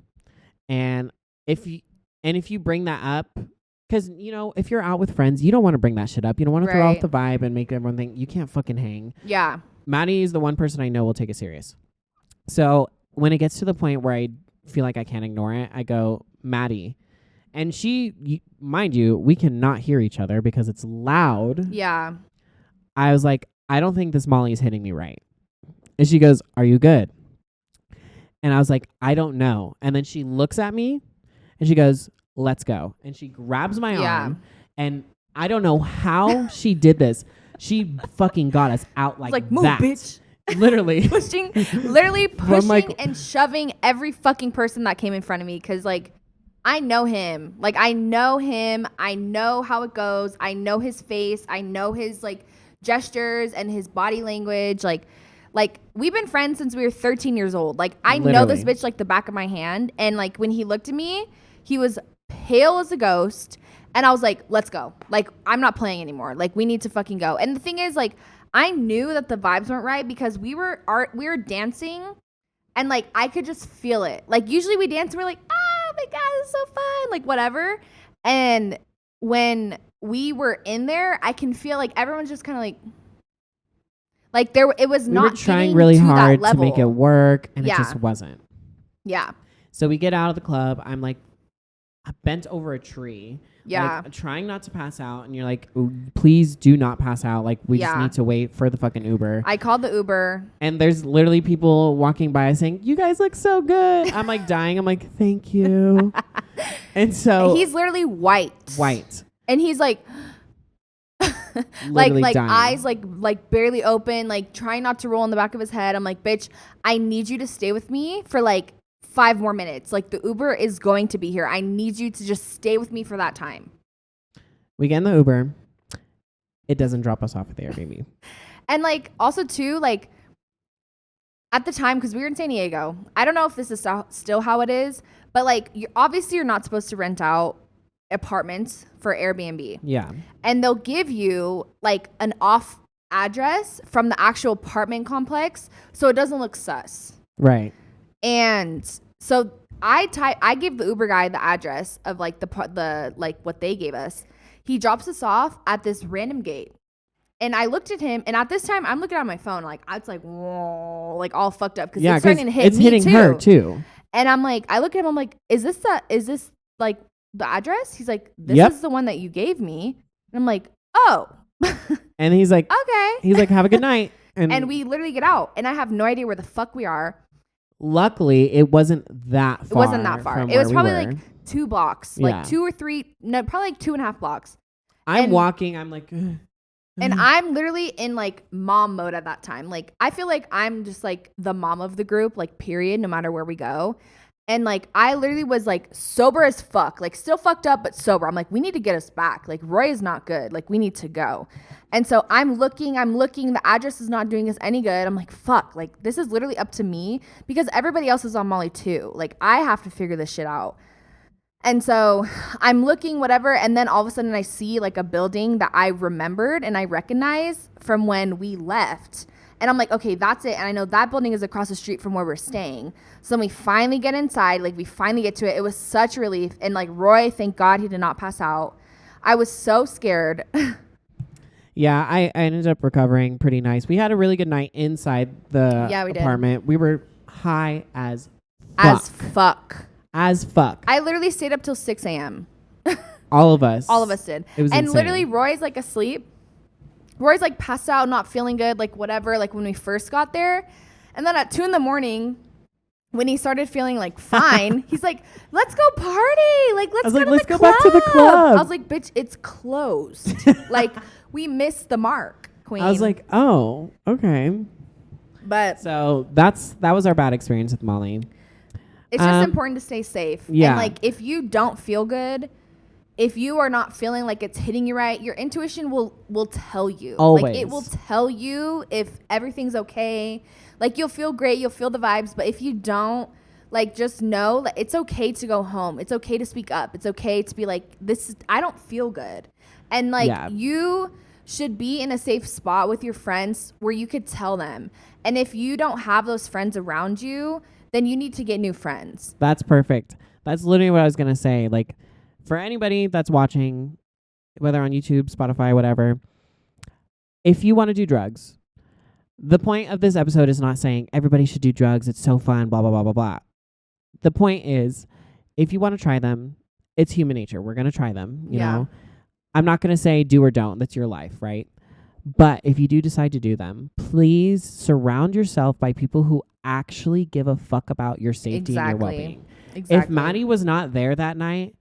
And if you bring that up, because, if you're out with friends, you don't want to bring that shit up. You don't want to throw off the vibe and make everyone think you can't fucking hang. Yeah. Maddie is the one person I know will take it serious. So when it gets to the point where I feel like I can't ignore it, I go, Maddie. And mind you, we cannot hear each other because it's loud. Yeah. I was like, I don't think this Molly is hitting me right. And she goes, are you good? And I was like, I don't know. And then she looks at me and she goes, let's go. And she grabs my arm. And I don't know how she did this. She fucking got us out like move, that. Bitch. Literally pushing and shoving every fucking person that came in front of me. Cause like, I know him. Like, I know him. I know how it goes. I know his face. I know his like gestures and his body language. Like we've been friends since we were 13 years old. Like, I know this bitch like the back of my hand. And like, when he looked at me, he was pale as a ghost. And I was like, let's go. Like, I'm not playing anymore. Like, we need to fucking go. And the thing is, like, I knew that the vibes weren't right, because we were dancing, and like, I could just feel it. Like, usually we dance and we're like, oh my God, this is so fun. Like, whatever. And when we were in there, I can feel like everyone's just kind of like there. It was not. We were trying really hard to make it work, and it just wasn't. Yeah. So we get out of the club. I'm like, I bent over a tree, Yeah. Like, trying not to pass out. And you're like, please do not pass out. Like, we just need to wait for the fucking Uber. I called the Uber. And there's literally people walking by saying, you guys look so good. I'm like dying. I'm like, thank you. And so. He's literally white. And he's like. like dying. Eyes like barely open, like trying not to roll in the back of his head. I'm like, bitch, I need you to stay with me for like 5 more minutes. Like the Uber is going to be here. I need you to just stay with me for that time. We get in the Uber. It doesn't drop us off at the Airbnb. And like also too, like at the time, because we were in San Diego, I don't know if this is still how it is, but like obviously you're not supposed to rent out apartments for Airbnb. Yeah. And they'll give you like an off address from the actual apartment complex so it doesn't look sus. Right. And so I give the Uber guy the address of like the like what they gave us. He drops us off at this random gate. And I looked at him, and at this time I'm looking at my phone like it's like whoa, like all fucked up because it's starting to hit me hitting her too. And I'm like, I look at him, I'm like, is this like the address? He's like, this is the one that you gave me. And I'm like, oh. And he's like, okay. He's like, have a good night. And we literally get out, and I have no idea where the fuck we are. Luckily, it wasn't that far. It wasn't that far. It was probably like 2 blocks, like 2 or 3, no, probably like 2.5 blocks. I'm walking. I'm like, and I'm literally in like mom mode at that time. Like, I feel like I'm just like the mom of the group, like period, no matter where we go. And like, I literally was like sober as fuck, like still fucked up, but sober. I'm like, we need to get us back. Like Roy is not good. Like we need to go. And so I'm looking, the address is not doing us any good. I'm like, fuck, like this is literally up to me because everybody else is on Molly too. Like I have to figure this shit out. And so I'm looking, whatever. And then all of a sudden I see like a building that I remembered and I recognize from when we left. And I'm like, okay, that's it. And I know that building is across the street from where we're staying. So then we finally get inside. Like we finally get to it. It was such a relief. And like Roy, thank God he did not pass out. I was so scared. Yeah, I ended up recovering pretty nice. We had a really good night inside the apartment. We were high as fuck. As fuck. I literally stayed up till 6 a.m. All of us. All of us did. It was and insane. Literally Roy's like asleep. Roy's like passed out, not feeling good, like whatever, like when we first got there. And then at 2 a.m, when he started feeling like fine, he's like, let's go party. Like, let's go back to the club. I was like, bitch, it's closed. Like, we missed the mark, queen. I was like, oh, okay. But so that was our bad experience with Molly. It's just important to stay safe. Yeah. And like, if you don't feel good, if you are not feeling like it's hitting you right, your intuition will tell you. Always. Like, it will tell you if everything's okay. Like, you'll feel great. You'll feel the vibes. But if you don't, like, just know that it's okay to go home. It's okay to speak up. It's okay to be like, I don't feel good. And like, you should be in a safe spot with your friends where you could tell them. And if you don't have those friends around you, then you need to get new friends. That's perfect. That's literally what I was going to say. Like, for anybody that's watching, whether on YouTube, Spotify, whatever, if you want to do drugs, the point of this episode is not saying everybody should do drugs. It's so fun, blah, blah, blah, blah, blah. The point is, if you want to try them, it's human nature. We're going to try them, you know. I'm not going to say do or don't. That's your life, right? But if you do decide to do them, please surround yourself by people who actually give a fuck about your safety and your well-being. Exactly. If Maddie was not there that night,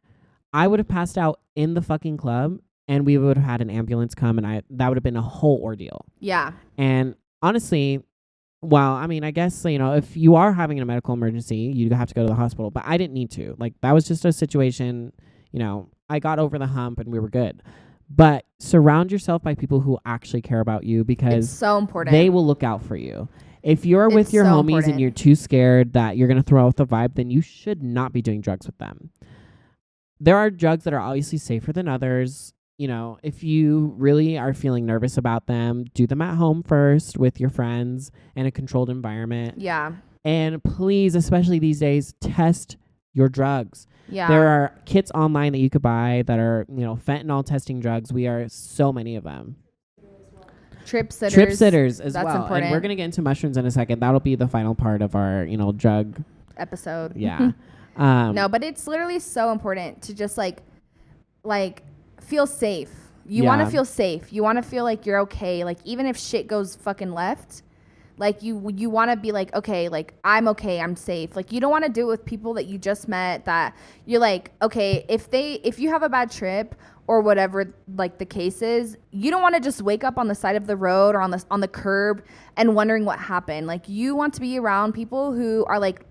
I would have passed out in the fucking club and we would have had an ambulance come and that would have been a whole ordeal. Yeah. And honestly, well, I mean, I guess, you know, if you are having a medical emergency, you have to go to the hospital. But I didn't need to. Like, that was just a situation, you know, I got over the hump and we were good. But surround yourself by people who actually care about you because it's so important. They will look out for you. If you're with your homies and you're too scared that you're going to throw out the vibe, then you should not be doing drugs with them. There are drugs that are obviously safer than others. You know, if you really are feeling nervous about them, do them at home first with your friends in a controlled environment. Yeah. And please, especially these days, test your drugs. Yeah. There are kits online that you could buy that are, you know, fentanyl testing drugs. We are so many of them. Trip sitters. Trip sitters as That's well. important. And we're going to get into mushrooms in a second. That'll be the final part of our, you know, drug episode. Yeah. No, but it's literally so important to just like like feel safe. You want to feel safe. You want to feel like you're okay. Like even if shit goes fucking left, like you want to be like, okay, like I'm okay, I'm safe. Like you don't want to do it with people that you just met that you're like, okay, if you have a bad trip or whatever like the case is, you don't want to just wake up on the side of the road or on the curb and wondering what happened. Like you want to be around people who are like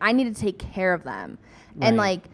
I need to take care of them. Right. And like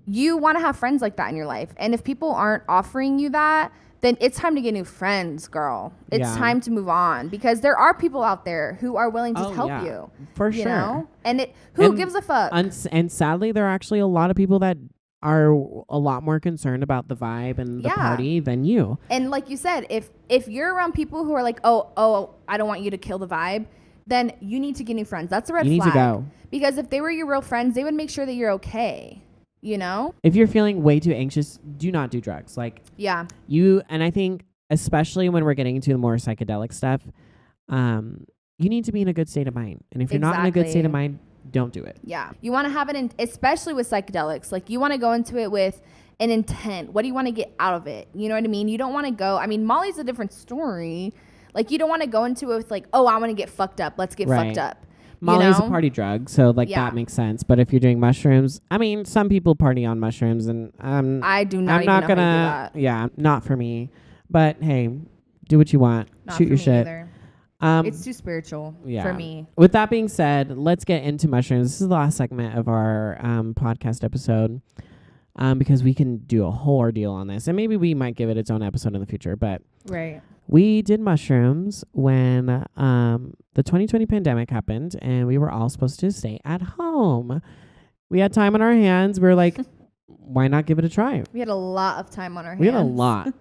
you want to have friends like that in your life. And if people aren't offering you that, then it's time to get new friends, girl. It's time to move on because there are people out there who are willing to help you. For sure. Know? And who gives a fuck? And sadly, there are actually a lot of people that are a lot more concerned about the vibe and the party than you. And like you said, if you're around people who are like, oh, I don't want you to kill the vibe, then you need to get new friends. That's a red flag. You need to go. Because if they were your real friends, they would make sure that you're okay. You know? If you're feeling way too anxious, do not do drugs. Like, and I think especially when we're getting into the more psychedelic stuff, you need to be in a good state of mind. And if you're not in a good state of mind, don't do it. Yeah. You want to have it especially with psychedelics. Like you want to go into it with an intent. What do you want to get out of it? You know what I mean? You don't want to go, I mean, Molly's a different story. Like you don't want to go into it with like, oh, I want to get fucked up. Let's get fucked up. Molly's a party drug, so like that makes sense. But if you're doing mushrooms, I mean, some people party on mushrooms, and I do not. I'm not gonna. Know how to do that. Yeah, not for me. But hey, do what you want. Not Shoot your shit. It's too spiritual for me. With that being said, let's get into mushrooms. This is the last segment of our podcast episode, because we can do a whole ordeal on this, and maybe we might give it its own episode in the future. But we did mushrooms when the 2020 pandemic happened and we were all supposed to stay at home. We had time on our hands. We were like, why not give it a try? We had a lot of time on our hands. We had a lot.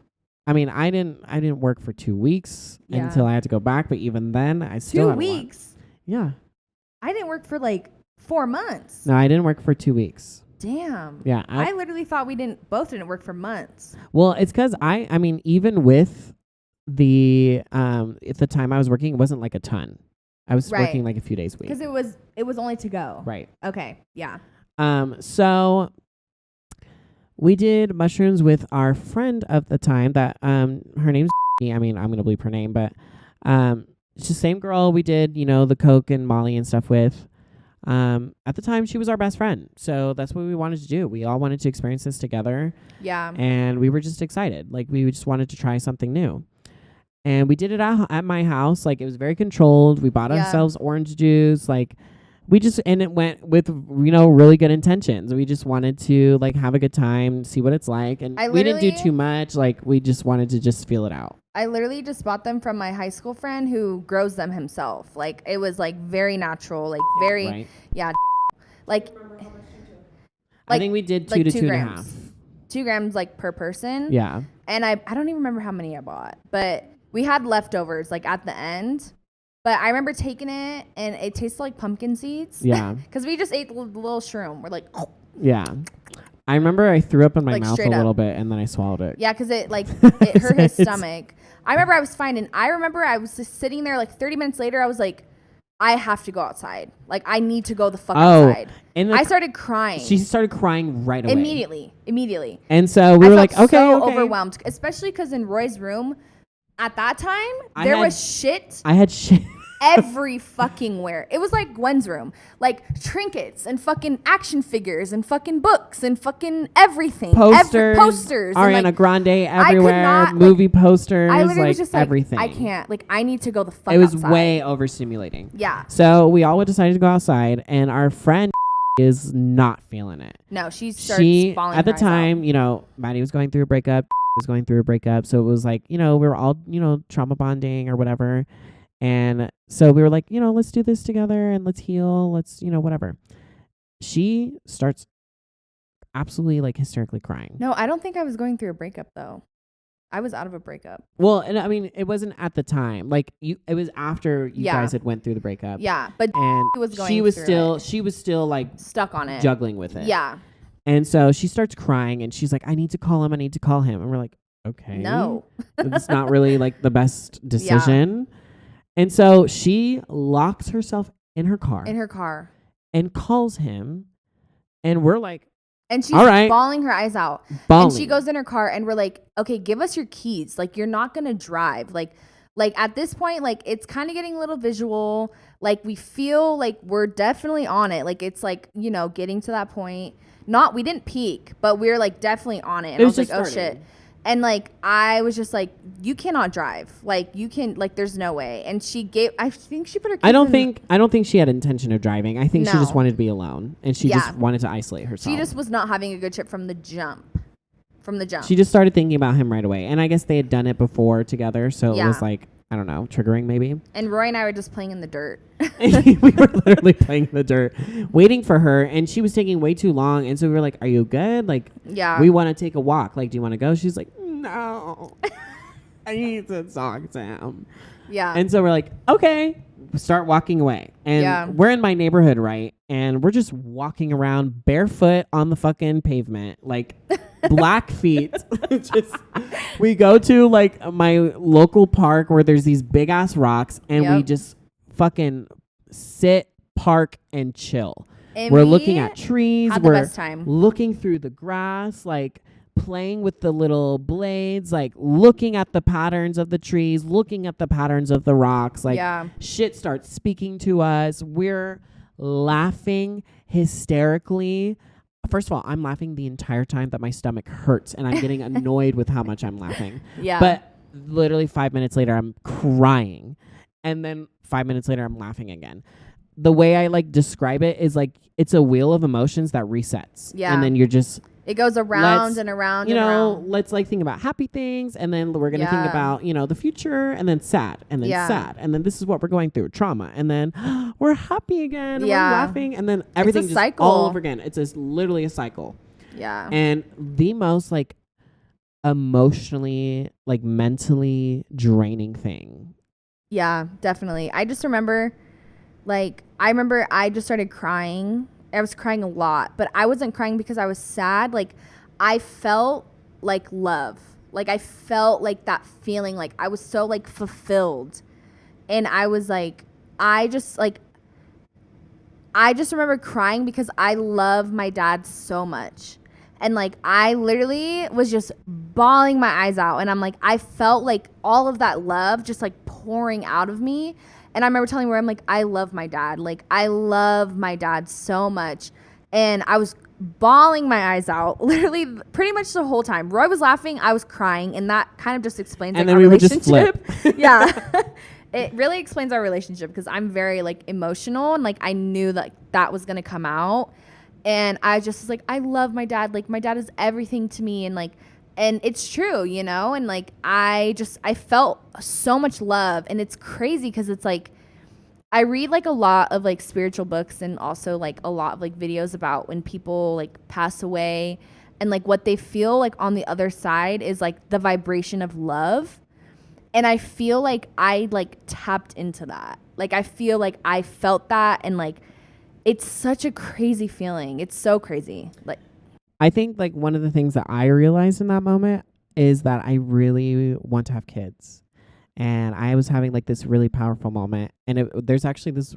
I mean, I didn't work for 2 weeks until I had to go back. But even then, I still 2 weeks? Yeah. I didn't work for like 4 months. No, I didn't work for 2 weeks. Damn. Yeah. I literally thought we both didn't work for months. Well, it's because I mean, even with at the time I was working, it wasn't like a ton. I was working like a few days a week. Because it was only to go. Right. Okay. Yeah. So we did mushrooms with our friend of the time that her name's I mean, I'm gonna bleep her name, but it's the same girl we did, the Coke and Molly and stuff with. At the time she was our best friend. So that's what we wanted to do. We all wanted to experience this together. Yeah. And we were just excited. Like we just wanted to try something new. And we did it at my house. Like it was very controlled. We bought ourselves orange juice. Like and it went with, really good intentions. We just wanted to like have a good time, see what it's like. And we didn't do too much. Like we just wanted to just feel it out. I literally just bought them from my high school friend who grows them himself. Like it was like very natural, like very, like I think we did 2 to 2.5. 2 grams like per person. Yeah. And I don't even remember how many I bought, but we had leftovers like at the end. But I remember taking it and it tasted like pumpkin seeds. Yeah. Because we just ate the little shroom. We're like, oh. Yeah. I remember I threw up in my mouth a little bit and then I swallowed it. Yeah, because it hurt his stomach. I remember I was fine. And I remember I was just sitting there like 30 minutes later. I was like, I have to go outside. Like, I need to go the fuck outside. And I started crying. She stared crying right away. Immediately. And so we were like, okay, so overwhelmed. Especially because in Roy's room, at that time, there was shit. I had shit. Every fucking where. It was like Gwen's room. Like trinkets and fucking action figures and fucking books and fucking everything. Posters. Ariana Grande everywhere. Movie posters. I literally was like just everything. I can't. Like I need to go the fuck outside. It was outside. way overstimulating. Yeah. So we all decided to go outside and our friend is not feeling it. No, she started falling at the time, Maddie was going through a breakup, was going through a breakup. So it was like, we were all, trauma bonding or whatever. And so we were like, let's do this together and let's heal. Let's, whatever. She starts absolutely like hysterically crying. No, I don't think I was going through a breakup though. I was out of a breakup. Well, and I mean, it wasn't at the time. Like it was after you guys had went through the breakup. Yeah, but she was still like stuck on it, juggling with it. Yeah. And so she starts crying and she's like, I need to call him. And we're like, okay. No. It's not really like the best decision. Yeah. And so she locks herself in her car. And calls him. And we're like, And she's All right. bawling her eyes out. Bawling. And she goes in her car and we're like, okay, give us your keys. Like, you're not going to drive. Like at this point, like, it's kind of getting a little visual. Like, we feel like we're definitely on it. Like, it's like, you know, getting to that point. We didn't peak, but we were like definitely on it. And I was like, oh shit. And like, I was just like, you cannot drive. Like, you can, like, there's no way. And I think she put her keys I don't think she had intention of driving. I think she just wanted to be alone, and she just wanted to isolate herself. She just was not having a good trip from the jump. She just started thinking about him right away. And I guess they had done it before together, so it was like, I don't know, triggering maybe. And Roy and I were just playing in the dirt. We were literally playing in the dirt, waiting for her, and she was taking way too long. And so we were like, are you good? Like, we want to take a walk. Like, do you want to go? She's like, no, I need to talk to him. Yeah. And so we're like, okay, start walking away. And we're in my neighborhood, right? And we're just walking around barefoot on the fucking pavement, like black feet. We go to like my local park where there's these big ass rocks, and we just fucking sit, park, and chill. And we're looking at trees. We're looking through the grass, like playing with the little blades, like looking at the patterns of the trees, looking at the patterns of the rocks. Like shit starts speaking to us. We're laughing hysterically. First of all, I'm laughing the entire time that my stomach hurts, and I'm getting annoyed with how much I'm laughing. Yeah. But literally 5 minutes later, I'm crying. And then 5 minutes later, I'm laughing again. The way I like describe it is like it's a wheel of emotions that resets. Yeah. And then you're just... It goes around and around and around. Let's like think about happy things, and then we're going to think about, you know, the future, and then sad, and then sad. And then this is what we're going through, trauma. And then we're happy again, and we're laughing, and then everything just cycle. All over again. It's just literally a cycle. Yeah. And the most like emotionally, like mentally draining thing. Yeah, definitely. I just remember I just started crying. I was crying a lot, but I wasn't crying because I was sad. Like, I felt like love. Like, I felt like that feeling. Like, I was so like fulfilled. And I was like, I just remember crying because I love my dad so much. And like, I literally was just bawling my eyes out. And I'm like, I felt like all of that love just like pouring out of me. And I remember telling Roy, I'm like, I love my dad. Like, I love my dad so much. And I was bawling my eyes out literally pretty much the whole time. Roy was laughing. I was crying. And that kind of just explains like, our relationship. Yeah. It really explains our relationship because I'm very like emotional. And like, I knew that was going to come out. And I just was like, I love my dad. Like, my dad is everything to me. And like, and it's true, you know? And like, I felt so much love. And it's crazy because it's like, I read like a lot of like spiritual books and also like a lot of like videos about when people like pass away and like what they feel like on the other side is like the vibration of love. And I feel like I like tapped into that. Like, I feel like I felt that, and like, it's such a crazy feeling. It's so crazy. Like, I think like one of the things that I realized in that moment is that I really want to have kids. And I was having like this really powerful moment. And there's actually this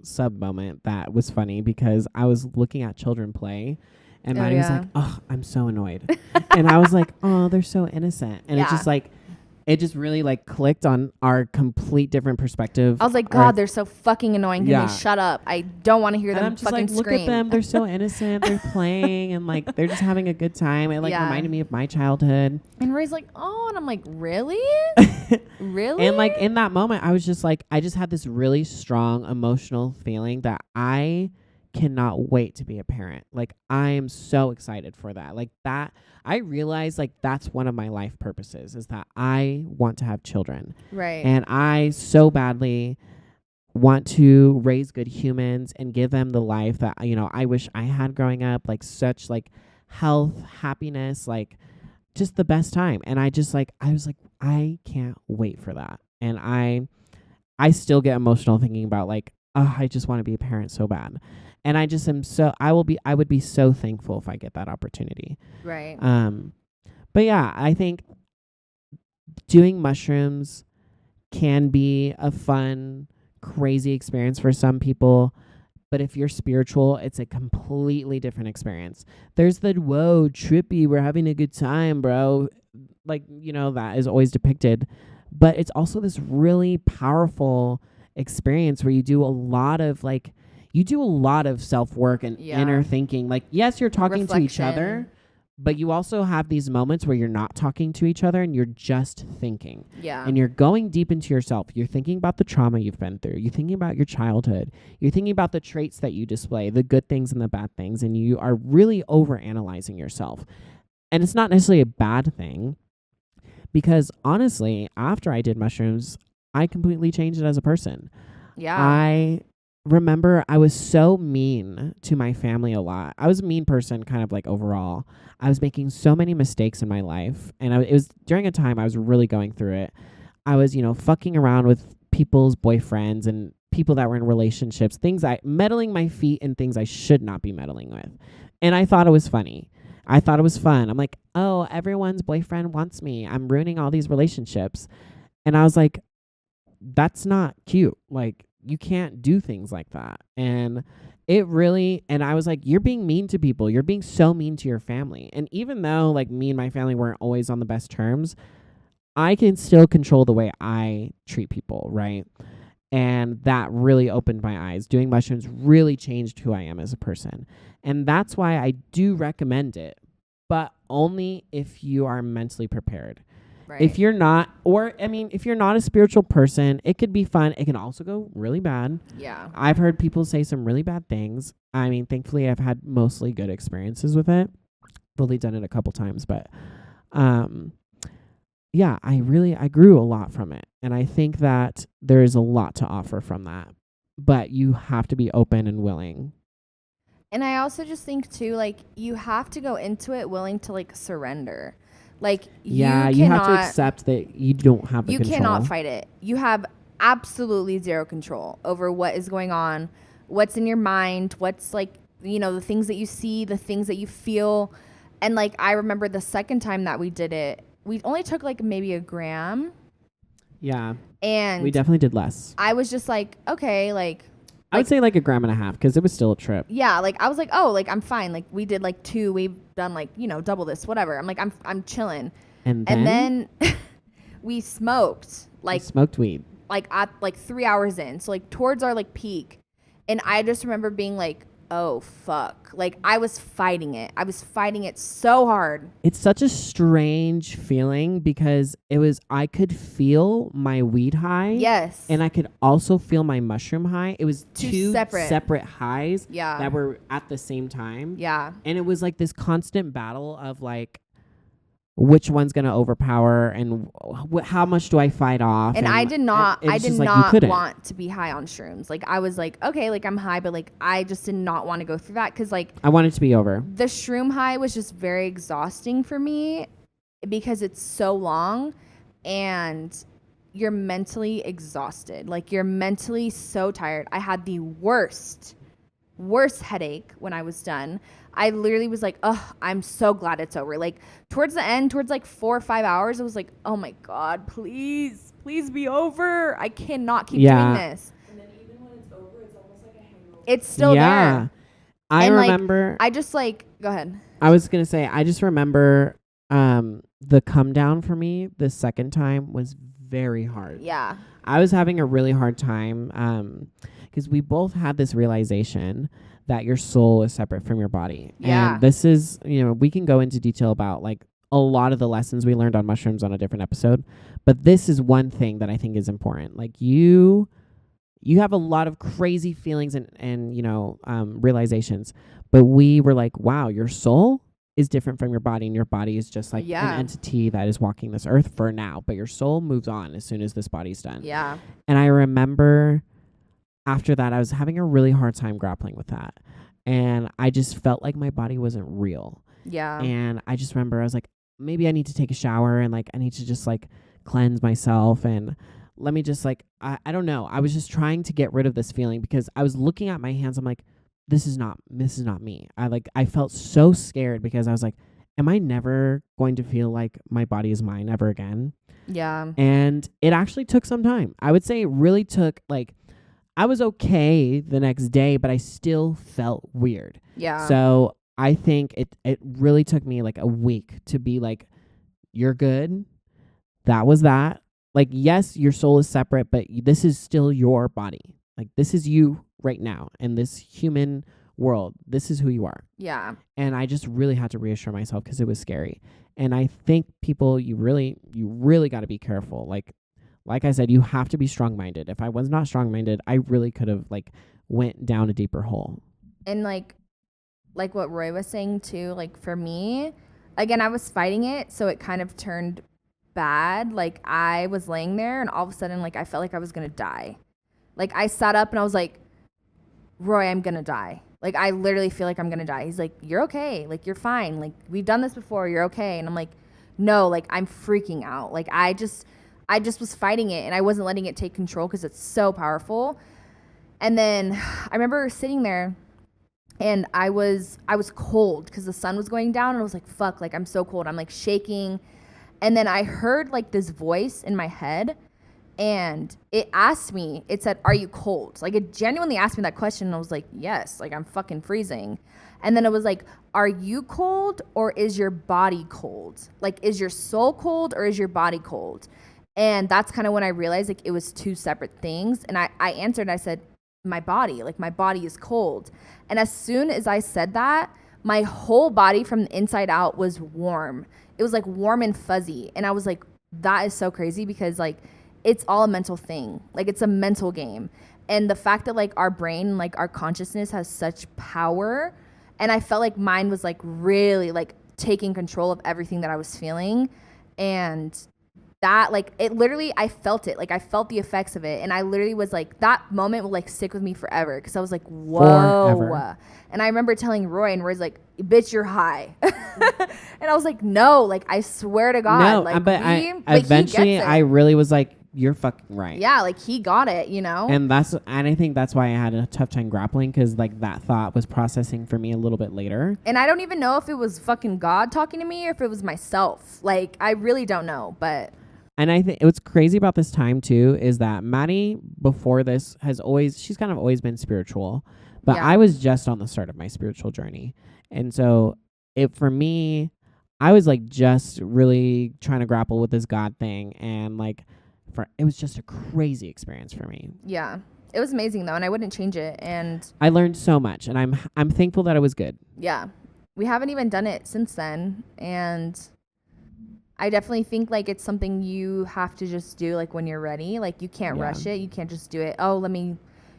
sub moment that was funny because I was looking at children play, and Maddie was like, oh, I'm so annoyed. And I was like, oh, they're so innocent. And it's just like, it just really like clicked on our complete different perspective. I was like, God, they're so fucking annoying. Can they shut up? I don't want to hear them fucking scream. Look at them. They're so innocent. They're playing and like they're just having a good time. It like reminded me of my childhood. And Ray's like, oh, and I'm like, really? Really? And like in that moment, I was just like, I just had this really strong emotional feeling that I cannot wait to be a parent. Like, I am so excited for that. Like that, I realized like that's one of my life purposes is that I want to have children. Right. And I so badly want to raise good humans and give them the life that, you know, I wish I had growing up, like such like health, happiness, like just the best time. And I just like, I was like, I can't wait for that. And I still get emotional thinking about like, oh, I just want to be a parent so bad. And I just am so, I would be so thankful if I get that opportunity. Right. But yeah, I think doing mushrooms can be a fun, crazy experience for some people. But if you're spiritual, it's a completely different experience. There's the, whoa, trippy, we're having a good time, bro. Like, that is always depicted. But it's also this really powerful experience where you do a lot of self-work and inner thinking. Like, yes, you're talking to each other, but you also have these moments where you're not talking to each other and you're just thinking. Yeah. And you're going deep into yourself. You're thinking about the trauma you've been through. You're thinking about your childhood. You're thinking about the traits that you display, the good things and the bad things. And you are really overanalyzing yourself. And it's not necessarily a bad thing, because honestly, after I did mushrooms, I completely changed it as a person. Yeah. I remember I was so mean to my family a lot. I was a mean person kind of like overall. I was making so many mistakes in my life. And it was during a time I was really going through it. I was, fucking around with people's boyfriends and people that were in relationships, meddling my feet in things I should not be meddling with. And I thought it was funny. I thought it was fun. I'm like, oh, everyone's boyfriend wants me. I'm ruining all these relationships. And I was like, that's not cute. Like, you can't do things like that. And I was like, you're being mean to people. You're being so mean to your family. And even though like me and my family weren't always on the best terms, I can still control the way I treat people, right? And that really opened my eyes. Doing mushrooms really changed who I am as a person. And that's why I do recommend it, but only if you are mentally prepared. Right. If you're not, if you're not a spiritual person, it could be fun. It can also go really bad. Yeah. I've heard people say some really bad things. I mean, thankfully, I've had mostly good experiences with it. I've only done it a couple times, but yeah, I grew a lot from it. And I think that there is a lot to offer from that. But you have to be open and willing. And I also just think too, like, you have to go into it willing to like surrender. Like, you have to accept that you don't have the control. You cannot fight it. You have absolutely zero control over what is going on, what's in your mind, what's like, the things that you see, the things that you feel. And like, I remember the second time that we did it, we only took like maybe a gram. Yeah. And we definitely did less. I was just like, okay, like, I would say like a gram and a half, because it was still a trip. Yeah, like I was like, oh, like I'm fine. Like we did like 2, we've done like, double this, whatever. I'm like, I'm chilling. And then we smoked. Like we smoked weed. Like at like 3 hours in. So like towards our like peak. And I just remember being like, oh fuck. Like I was fighting it. I was fighting it so hard. It's such a strange feeling, because I could feel my weed high. Yes. And I could also feel my mushroom high. It was two separate highs. Yeah. That were at the same time. Yeah. And it was like this constant battle of like, which one's going to overpower and how much do I fight off? And I did not want to be high on shrooms. Like I was like, okay, like I'm high, but like I just did not want to go through that, because like I wanted to be over. The shroom high was just very exhausting for me, because it's so long and you're mentally exhausted. Like you're mentally so tired. I had the worst headache when I was done. I literally was like, oh, I'm so glad it's over. Like towards the end, towards like 4 or 5 hours, I was like, oh my God, please be over. I cannot keep doing this. And then even when it's over, it's almost like a hangover. It's still there. I remember. I just like, go ahead. I was going to say, I just remember the come down for me the second time was very hard. Yeah. I was having a really hard time because we both had this realization that your soul is separate from your body. Yeah. And this is, we can go into detail about like a lot of the lessons we learned on mushrooms on a different episode. But this is one thing that I think is important. Like you have a lot of crazy feelings and realizations. But we were like, wow, your soul is different from your body, and your body is just like an entity that is walking this earth for now. But your soul moves on as soon as this body's done. Yeah. And I remember after that, I was having a really hard time grappling with that. And I just felt like my body wasn't real. Yeah. And I just remember I was like, maybe I need to take a shower and like I need to just like cleanse myself and let me just like, I don't know. I was just trying to get rid of this feeling because I was looking at my hands. I'm like, this is not me. I felt so scared because I was like, am I never going to feel like my body is mine ever again? Yeah. And it actually took some time. I would say it really took like, I was okay the next day, but I still felt weird. Yeah. So I think it really took me like a week to be like, you're good. That was that. Like, yes, your soul is separate, but this is still your body. Like, this is you right now in this human world. This is who you are. Yeah. And I just really had to reassure myself because it was scary. And I think people, you really got to be careful. Like I said, you have to be strong-minded. If I was not strong-minded, I really could have like went down a deeper hole. And like what Roy was saying too, like for me, again, I was fighting it, so it kind of turned bad. Like I was laying there and all of a sudden like I felt like I was going to die. Like I sat up and I was like, Roy, I'm going to die. Like I literally feel like I'm going to die. He's like, you're okay. Like you're fine. Like we've done this before. You're okay. And I'm like, no, like I'm freaking out. Like I just was fighting it and I wasn't letting it take control because it's so powerful. And then I remember sitting there and I was cold because the sun was going down and I was like, fuck, like I'm so cold. I'm like shaking. And then I heard like this voice in my head and it asked me, it said, are you cold? Like it genuinely asked me that question and I was like, yes, like I'm fucking freezing. And then it was like, are you cold or is your body cold? Like is your soul cold or is your body cold? And that's kind of when I realized like it was two separate things. And I answered and I said, my body is cold. And as soon as I said that, my whole body from the inside out was warm. It was like warm and fuzzy. And I was like, that is so crazy because like it's all a mental thing. Like it's a mental game. And the fact that like our brain, like our consciousness has such power. And I felt like mine was like really like taking control of everything that I was feeling. And that like it literally, I felt it. Like I felt the effects of it. And I literally was like, that moment will like stick with me forever. Cause I was like, whoa. Forever. And I remember telling Roy and Roy's like, bitch, you're high. And I was like, no, like I swear to God. No, like, but eventually I really was like, you're fucking right. Yeah, like he got it, you know? And I think that's why I had a tough time grappling because like that thought was processing for me a little bit later. And I don't even know if it was fucking God talking to me or if it was myself. Like I really don't know, but. And I think what's crazy about this time too is that Maddie before this she's kind of always been spiritual, but Yeah. I was just on the start of my spiritual journey. And so for me, I was like just really trying to grapple with this God thing and like it was just a crazy experience for me. Yeah. It was amazing though, and I wouldn't change it. And I learned so much and I'm thankful that it was good. Yeah. We haven't even done it since then, and I definitely think like it's something you have to just do like when you're ready. Like you can't rush it. You can't just do it. Oh, let me,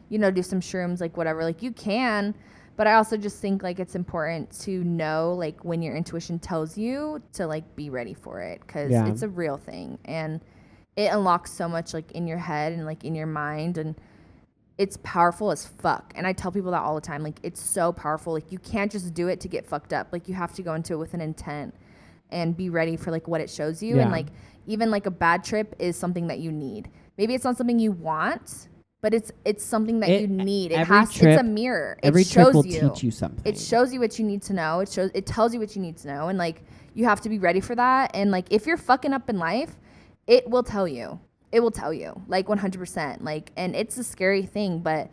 do some shrooms, like whatever. Like you can, but I also just think like it's important to know like when your intuition tells you to like be ready for it because it's a real thing and it unlocks so much like in your head and like in your mind and it's powerful as fuck. And I tell people that all the time. Like it's so powerful. Like you can't just do it to get fucked up. Like you have to go into it with an intent and be ready for like what it shows you. And like even like a bad trip is something that you need. Maybe it's not something you want, but it's something that you need. It's a mirror. Every it shows trip will you. teach you something. It shows you what you need to know. It tells you what you need to know. And like you have to be ready for that. And like if you're fucking up in life, it will tell you. It will tell you like 100%. Like, and it's a scary thing, but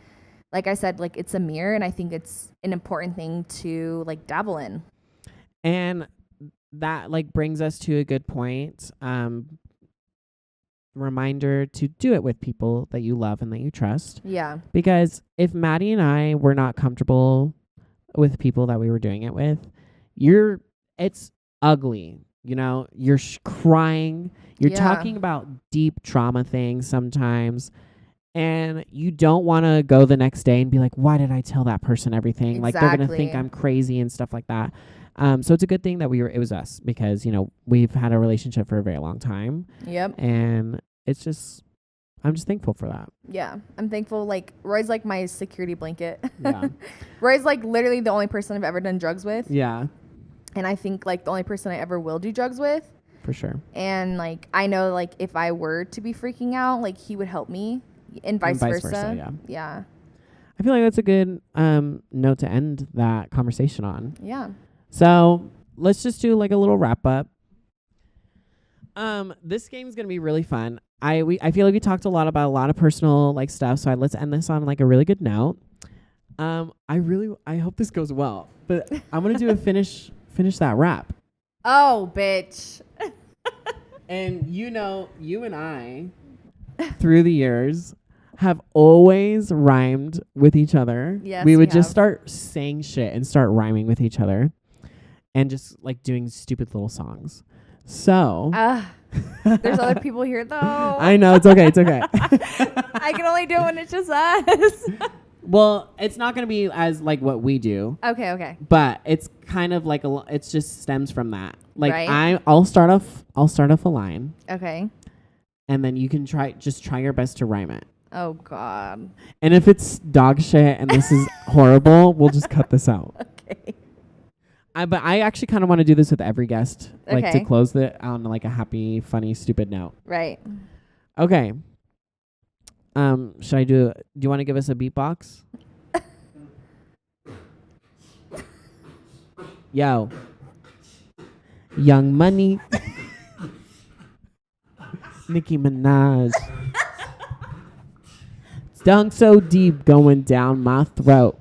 like I said, like it's a mirror, and I think it's an important thing to like dabble in. And that like brings us to a good point. Reminder to do it with people that you love and that you trust. Yeah. Because if Maddie and I were not comfortable with people that we were doing it with, it's ugly. You're crying. You're talking about deep trauma things sometimes. And you don't want to go the next day and be like, why did I tell that person everything? Exactly. Like they're going to think I'm crazy and stuff like that. So it's a good thing that it was us because, we've had a relationship for a very long time. Yep. And I'm just thankful for that. Yeah. I'm thankful. Like Roy's like my security blanket. Yeah. Roy's like literally the only person I've ever done drugs with. Yeah. And I think like the only person I ever will do drugs with. For sure. And like, I know like if I were to be freaking out, like he would help me and vice versa. Yeah. I feel like that's a good note to end that conversation on. Yeah. So let's just do like a little wrap up. This game's gonna be really fun. I feel like we talked a lot about a lot of personal like stuff, so let's end this on like a really good note. I hope this goes well, but I'm gonna do a finish that rap. Oh, bitch. And you know, you and I, through the years, have always rhymed with each other. Yes, we would we just have. start saying shit and start rhyming with each other, and just like doing stupid little songs. So There's other people here though. I know it's okay. It's okay. I can only do it when it's just us. Well, it's not gonna be as like what we do. Okay. But it's kind of like it's just stems from that. Like Right. I'll start off a line, Okay. and then you can try your best to rhyme it. Oh God. And if it's dog shit and this is horrible, we'll just cut this out. Okay. But I actually kind of want to do this with every guest, like to Okay. close it on like a happy, funny, stupid note. Right. Okay. Should I do you want to give us a beatbox? Yo. Young Money. Nicki Minaj. Stung so deep going down my throat.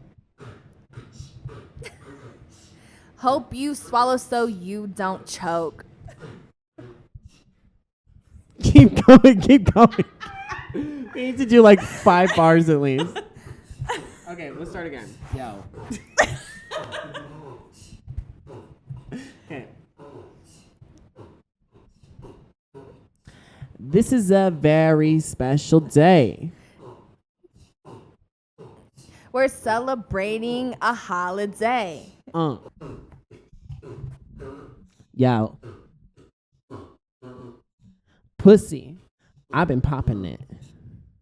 Hope you swallow so you don't choke. Keep going. We need to do like 5 bars at least. Okay, let's start again. Yo. Okay. This is a very special day. We're celebrating a holiday. Yo. Pussy. I've been popping it.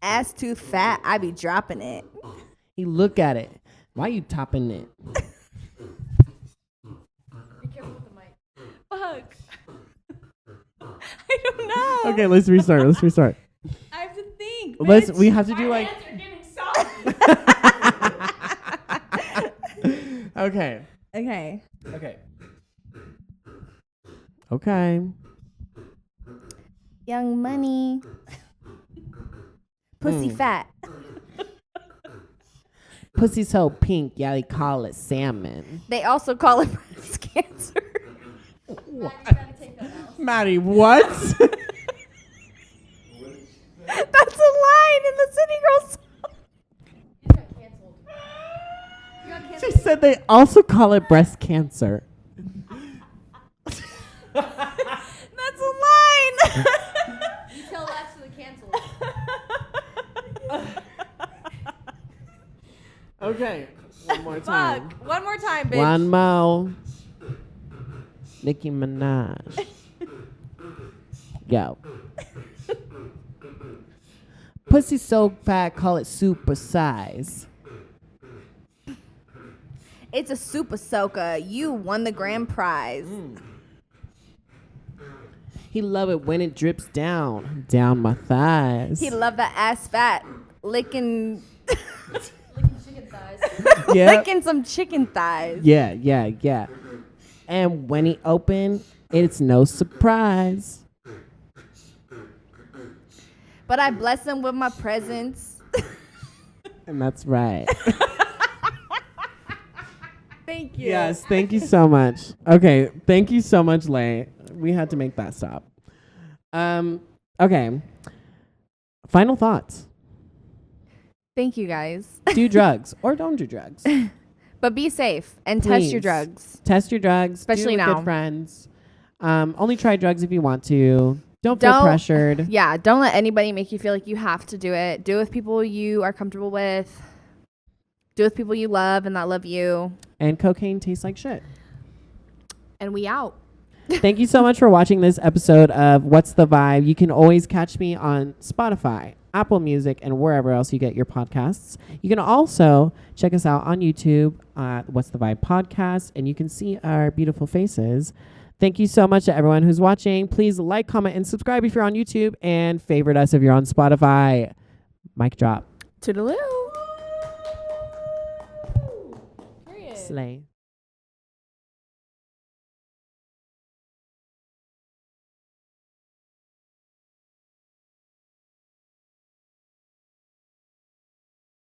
Ass too fat, I be dropping it. He look at it. Why you topping it? Be careful with the mic. Fuck. I don't know. Okay, let's restart. I have to think. We have to do like Hands are getting soggy. Okay. Okay. Young Money. Pussy fat. Pussy so pink, yeah, they call it salmon. They also call it breast cancer. Matt, you gotta take that out. Maddie, what? That's a line in the City Girls song. You got canceled. You got She canceled. said they also call it breast cancer. That's a line. You tell that to the canceled. Okay. One more time. Fuck. One more time, bitch. One more. Nicki Minaj. Go. Pussy so fat, call it super size. It's a super soaker. You won the grand prize. He love it when it drips down my thighs. He love the ass fat. Licking Licking chicken thighs. Yeah. licking some chicken thighs. Yeah. And when he open, it's no surprise. But I bless him with my presence. And that's right. Thank you. Yes, thank you so much. Okay, thank you so much, Lay. We had to make that stop. Okay. Final thoughts. Thank you, guys. Do drugs or don't do drugs. But be safe and test your Please. drugs. Test your drugs. Especially do it with now. good friends. Only try drugs if you want to. Don't feel pressured. Yeah, don't let anybody make you feel like you have to do it. Do it with people you are comfortable with. Do it with people you love and that love you. And cocaine tastes like shit. And we out. Thank you so much for watching this episode of What's the Vibe. You can always catch me on Spotify, Apple Music, and wherever else you get your podcasts. You can also check us out on YouTube, What's the Vibe podcast, and you can see our beautiful faces. Thank you so much to everyone who's watching. Please like, comment, and subscribe if you're on YouTube, and favorite us if you're on Spotify. Mic drop. Toodaloo. Period. Slay.